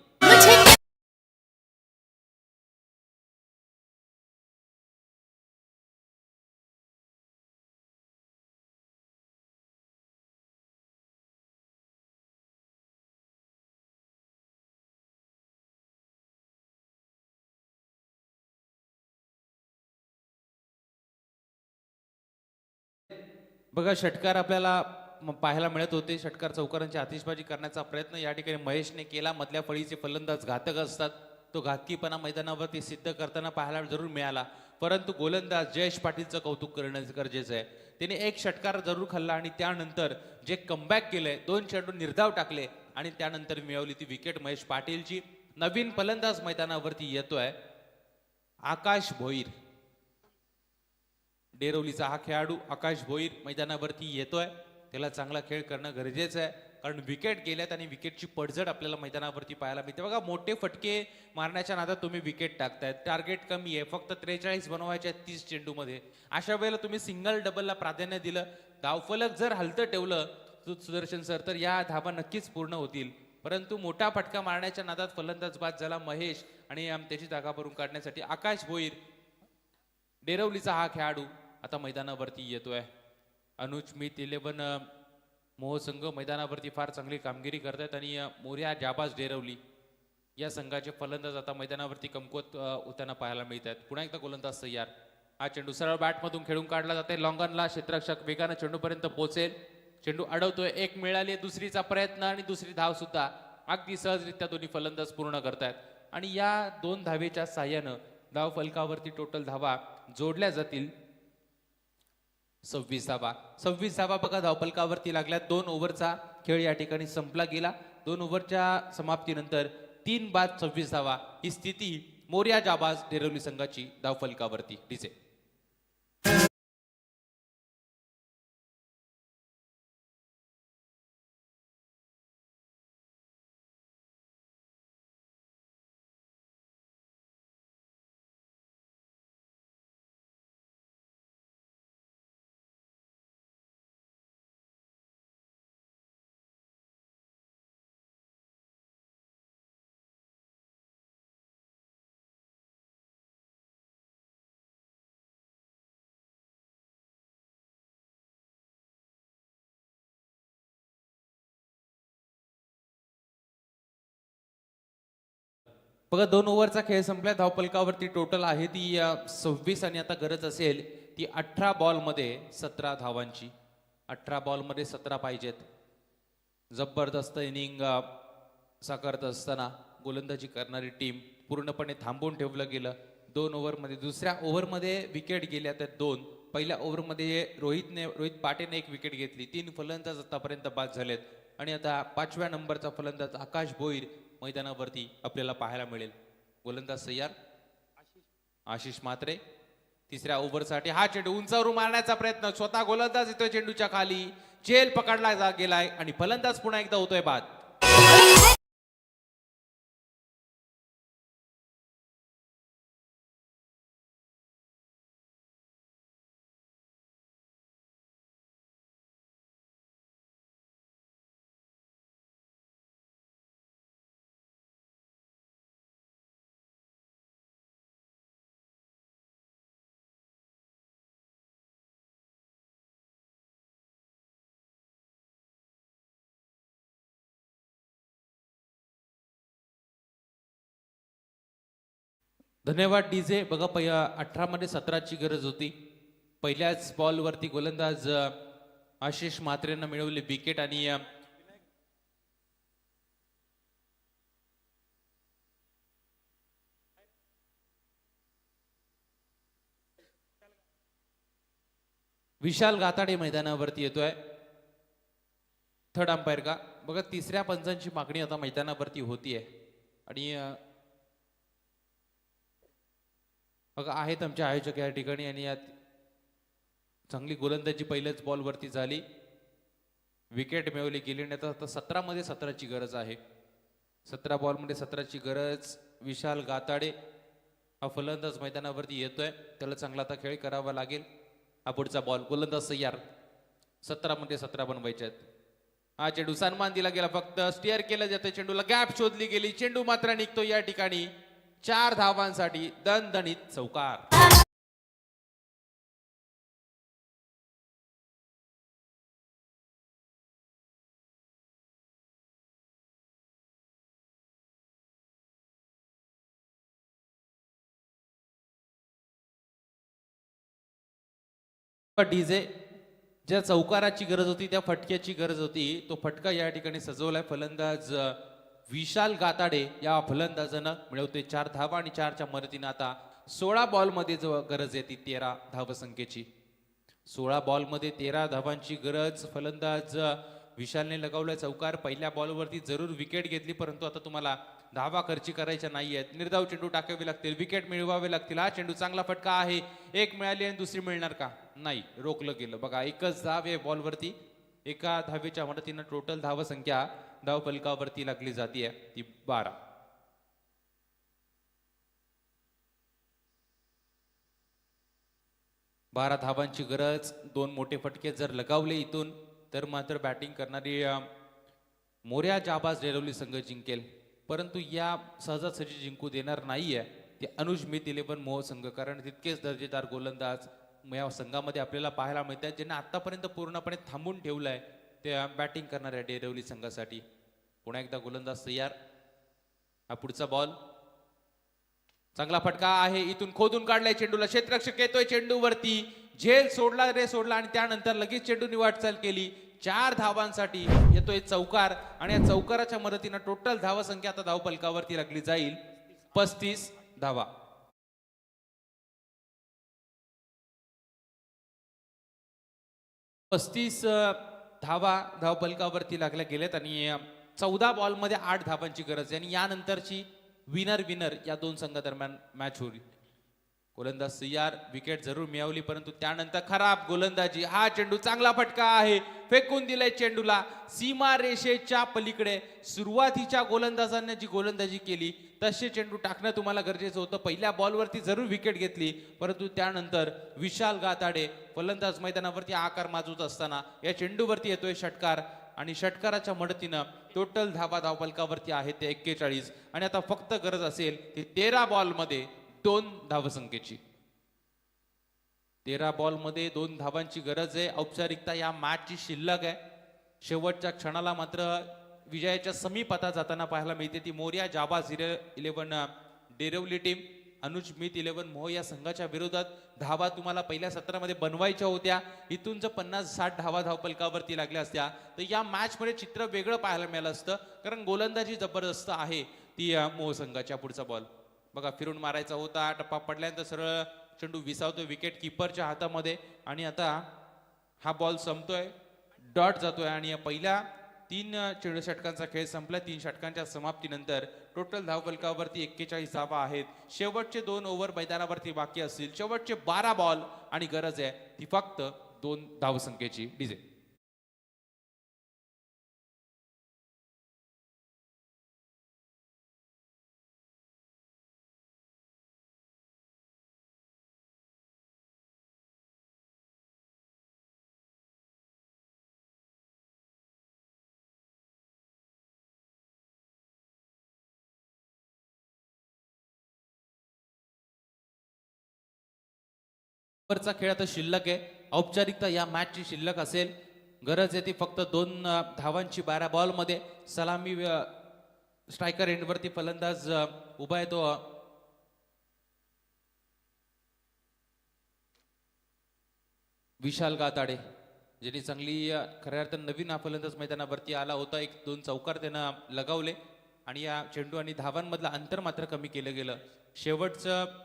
बघा षटकार आपल्याला पाहायला मिळत होते. षटकार चौकारांची आतिषबाजी करण्याचा प्रयत्न या ठिकाणी महेशने केला. मधल्या फळीचे फलंदाज घातक असतात. तो घातकीपणा मैदानावरती सिद्ध करताना पाहायला जरूर मिळाला परंतु गोलंदाज जयेश पाटीलचं कौतुक करणं गरजेचं आहे. त्याने एक षटकार जरूर खाल्ला आणि त्यानंतर जे कमबॅक केलंय 2 चेंडू निर्धाव टाकले आणि त्यानंतर मिळवली ती विकेट महेश पाटीलची. नवीन फलंदाज मैदानावरती येतोय आकाश भोईर. डेरवलीचा हा खेळाडू आकाश भोईर मैदानावरती येतोय. त्याला चांगला खेळ करणं गरजेचं आहे, कारण विकेट गेल्यात आणि विकेटची पडझड आपल्याला मैदानावरती पाहायला मिळते. बघा, मोठे फटके मारण्याच्या नादात तुम्ही विकेट टाकतायत. टार्गेट कमी आहे, फक्त 43 बनवायचे आहेत 30 चेंडूमध्ये. अशा वेळेला तुम्ही सिंगल डबलला प्राधान्य दिलं, धावफलक जर हलतं ठेवलं सुदर्शन सर, तर या धावा नक्कीच पूर्ण होतील. परंतु मोठा फटका मारण्याच्या नादात फलंदाज बाद झाला महेश, आणि त्याची जागा भरून काढण्यासाठी आकाश भोईर, डेरवलीचा हा खेळाडू आता मैदानावरती येतोय. अनुज मित 11 मोहसंघ मैदानावरती फार चांगली कामगिरी करतायत, आणि मोर्या जाबाज डेरवली या संघाचे फलंदाज आता मैदानावरती कमकुवत होताना पाहायला मिळत आहेत. पुन्हा एकदा गोलंदाज तयार. हा चेंडू सरळ बॅटमधून खेळून काढला जाते. लॉंगनला क्षेत्ररक्षक वेगानं चेंडूपर्यंत पोहोचेल. चेंडू अडवतोय. एक मिळाली, दुसरीचा प्रयत्न आणि दुसरी धाव सुद्धा अगदी सहजरित्या दोन्ही फलंदाज पूर्ण करतायत. आणि या 2 धावेच्या साह्यानं धाव फलकावरती टोटल धावा जोडल्या जातील 26 धावा. 26 धावा बघा धावफलकावरती लागल्या. 2 ओव्हरचा खेळ या ठिकाणी संपला गेला. 2 ओव्हरच्या समाप्तीनंतर 3 बाद 26 धावा ही स्थिती मोर्या जाबाज डेरवली संघाची धावफलकावरती दिसेल. बघा 2 ओव्हरचा खेळ संपला. धावफलकावरती टोटल आहे ती 26, आणि आता गरज असेल ती 18 बॉलमध्ये 17 धावांची. 18 बॉलमध्ये 17 पाहिजेत. जबरदस्त इनिंग साकारत असताना गोलंदाजी करणारी टीम पूर्णपणे थांबवून ठेवलं गेलं. 2 ओव्हरमध्ये दुसऱ्या ओव्हरमध्ये विकेट गेल्या त्या 2. पहिल्या ओव्हरमध्ये रोहित पाटेने 1 विकेट घेतली. 3 फलंदाज आतापर्यंत बाद झालेत, आणि आता 5व्या नंबरचा फलंदाज आकाश भोईर मैदानावरती आपल्याला पाहायला मिळेल. गोलंदाज तयार. आशिष म्हात्रे तिसऱ्या ओव्हरसाठी. हा चेंडू उंचावरून मारण्याचा प्रयत्न. स्वतः गोलंदाज येतोय चेंडूच्या खाली. झेल पकडला गेलाय, आणि फलंदाज पुन्हा एकदा होतोय बाद. धन्यवाद डीजे. बघा 18 मध्ये 17ची गरज होती. पहिल्याच बॉलवरती गोलंदाज आशिष म्हात्रेनं मिळवली विकेट, आणि विशाल गाताडे मैदानावरती येतोय. थर्ड अंपायर का बघा. तिसऱ्या पंचांची मागणी आता मैदानावरती होतीये, आणि बघा आहेत आमचे आयोजक या ठिकाणी, आणि यात चांगली गोलंदाजी पहिल्याच बॉलवरती झाली. विकेट मिळवली गेली, आणि आता 17 मध्ये 17ची गरज आहे. 17 बॉलमध्ये 17ची गरज. विशाल गाताडे हा फलंदाज मैदानावरती येतोय. त्याला चांगला आता खेळ करावा लागेल. हा पुढचा बॉल. गोलंदाज तयार. 17 मध्ये 17 बनवायचे आहेत. हा चेंडू सन्मान दिला गेला. फक्त स्टिअर केलं जातं. चेंडूला गॅप शोधली गेली. चेंडू मात्र निघतो या ठिकाणी 4 धावांसाठी दणदणीत चौकार. डीजे ज्या चौकाराची गरज होती, त्या फटक्याची गरज होती, तो फटका या ठिकाणी सजवलाय. फलंदाज विशाल गाताडे या फलंदाजानं मिळवते 4 धावा, आणि 4च्या मदतीनं आता 16 बॉलमध्ये जो गरज आहे ती 13 धावसंख्येची. 16 बॉलमध्ये 13 धावांची गरज. फलंदाज विशालने लगावलाय चौकार. पहिल्या बॉलवरती जरूर विकेट घेतली, परंतु आता तुम्हाला धावा खर्ची करायच्या नाहीयेत. निर्धाव चेंडू टाकावे लागतील, विकेट मिळवावे लागतील. हा चेंडू चांगला फटका आहे. एक मिळाली आणि दुसरी मिळणार का? नाही, रोखलं गेलं. बघा, एकच धाव आहे बॉलवरती. एका धावेच्या मदतीनं टोटल धाव संख्या धाव फलकावरती लागली जाते, ती 12. 12 धावांची गरज. 2 मोठे फटके जर लगावले इथून तर मात्र बॅटिंग करणारी मोर्या जाबाज डेरवली संघ जिंकेल, परंतु या सहजासहजी जिंकू देणार नाहीये ते अनुज मित 11 मोह संघ. कारण तितकेच दर्जेदार गोलंदाज या संघामध्ये आपल्याला पाहायला मिळतात, ज्यांना आतापर्यंत पूर्णपणे थांबून ठेवलंय त्या बॅटिंग करणाऱ्या डेरवली संघासाठी. पुन्हा एकदा गोलंदाज तयार. हा पुढचा बॉल, चांगला फटका आहे. इथून खोदून काढलाय चेंडूला, क्षेत्ररक्षक येतोय चेंडूवरती, झेल सोडला रे सोडला आणि त्यानंतर लगेच चेंडूनी वाटचाल केली. 4 धावांसाठी येतोय चौकार आणि या चौकाराच्या मदतीनं टोटल धावा संख्या आता धाव फलकावरती लागली जाईल 35 धावा. पस्तीस धावा धाव फलकावरती लागल्या गेल्यात आणि 14 बॉलमध्ये 8 धावांची गरज आहे आणि यानंतरची विनर या दोन संघादरम्यान मॅच होईल. गोलंदाज तयार, विकेट जरूर मिळवली, परंतु त्यानंतर खराब गोलंदाजी. हा चेंडू चांगला फटका आहे, फेकून दिलाय चेंडूला सीमा रेषेच्या पलीकडे. सुरुवातीच्या गोलंदाजांनी जी गोलंदाजी केली तसे चेंडू टाकणं तुम्हाला गरजेचं होतं. पहिल्या बॉलवरती जरूर विकेट घेतली, परंतु त्यानंतर विशाल गाताडे फलंदाज मैदानावरती आकार माजवत असताना या चेंडूवरती येतोय षटकार आणि षटकाराच्या मदतीनं टोटल धावा धावफलकावरती आहे ते 41 आणि आता फक्त गरज असेल ती 13 बॉलमध्ये 2 धावसंख्येची. 13 बॉलमध्ये 2 धावांची गरज आहे. औपचारिकता या मॅचची शिल्लक आहे. शेवटच्या क्षणाला मात्र विजयाच्या समीप आता जाताना पाहायला मिळते ती मोर्या जाबाज 11 डेरवली टीम. अनुज मित 11 मोह या संघाच्या विरोधात धावा तुम्हाला पहिल्या सत्रामध्ये बनवायच्या होत्या. इथून जर 50-60 धावा धावफलकावरती लागल्या असत्या तर या मॅच मध्ये चित्र वेगळं पाहायला मिळालं असतं, कारण गोलंदाजी जबरदस्त आहे ती मोह संघाच्या. पुढचा बॉल बघा, फिरून मारायचा होता, टप्पा पडल्यानंतर सरळ चेंडू विसावतोय विकेट किपरच्या हातामध्ये आणि आता हा बॉल संपतोय, डॉट जातोय आणि या पहिल्या 3 चेंडू षटकांचा खेळ संपला. 3 षटकांच्या समाप्तीनंतर टोटल धावफलकावरती 41 धावा आहेत. शेवटचे 2 ओव्हर मैदानावरती बाकी असतील. शेवटचे 12 बॉल आणि गरज आहे ती फक्त 2 धावसंख्येची. डीजे वरचा खेळ आता शिल्लक आहे. औपचारिकता या मॅचची शिल्लक असेल. गरज आहे ती फक्त 2 धावांची 12 बॉलमध्ये. सलामी स्ट्रायकर एंडवरती फलंदाज उभा आहे तो विशाल गाताडे, ज्यांनी चांगली खऱ्या अर्थानं नवीन हा फलंदाज मैदानावरती आला होता. 1-2 चौकार त्यानं लगावले आणि या चेंडू आणि धावांमधलं अंतर मात्र कमी केलं गेलं. शेवटचं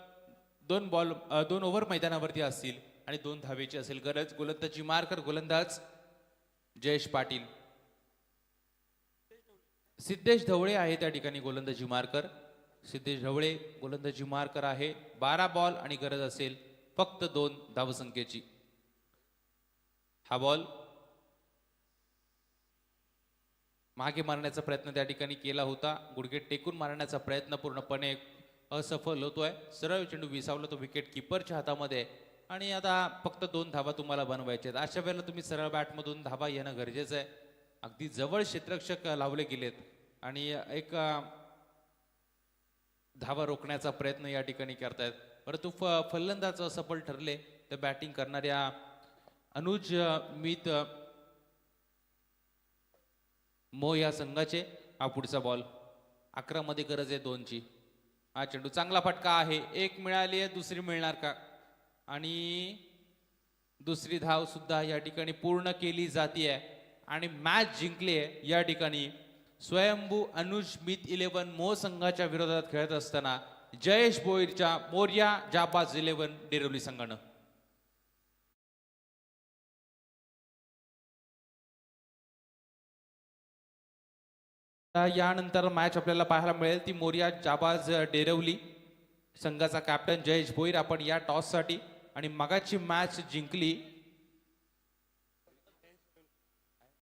2 ओव्हर मैदानावरती असतील आणि 2 धावेची असेल गरज. गोलंदाजी मार्कर गोलंदाज जयेश पाटील. सिद्धेश ढवळे आहे त्या ठिकाणी गोलंदाजी मार्कर. सिद्धेश ढवळे गोलंदाजी मार्कर आहे. 12 बॉल आणि गरज असेल फक्त 2 धावसंख्येची. हा बॉल मागे मारण्याचा प्रयत्न त्या ठिकाणी केला होता. गुडघे टेकून मारण्याचा प्रयत्न पूर्णपणे असफल होतोय. सरळ चेंडू विसावला तो विकेट किपरच्या हातामध्ये आणि आता फक्त 2 धावा तुम्हाला बनवायच्या आहेत. अशा वेळेला तुम्ही सरळ बॅटमधून धावा येणं गरजेचं आहे. अगदी जवळ क्षेत्ररक्षक लावले गेलेत आणि एक धावा रोखण्याचा प्रयत्न या ठिकाणी करतायत, परंतु फलंदाज असफल ठरले. तर बॅटिंग करणाऱ्या अनुज मित मो या संघाचे हा पुढचा बॉल. 11 मध्ये गरज आहे 2 ची. हा चेंडू चांगला फटका आहे. 1 मिळाली आहे, दुसरी मिळणार का? आणि दुसरी धाव सुद्धा या ठिकाणी पूर्ण केली जाते आणि मॅच जिंकली आहे या ठिकाणी स्वयंभू अनुज मित 11 मोह संघाच्या विरोधात खेळत असताना जयेश भोईरच्या मोर्या जाबाज 11 डेरवली संघानं. आता यानंतर मॅच आपल्याला पाहायला मिळेल ती मोरिया जाबाज डेरवली संघाचा कॅप्टन जयेश भोईर आपण या टॉससाठी आणि मगाची मॅच जिंकली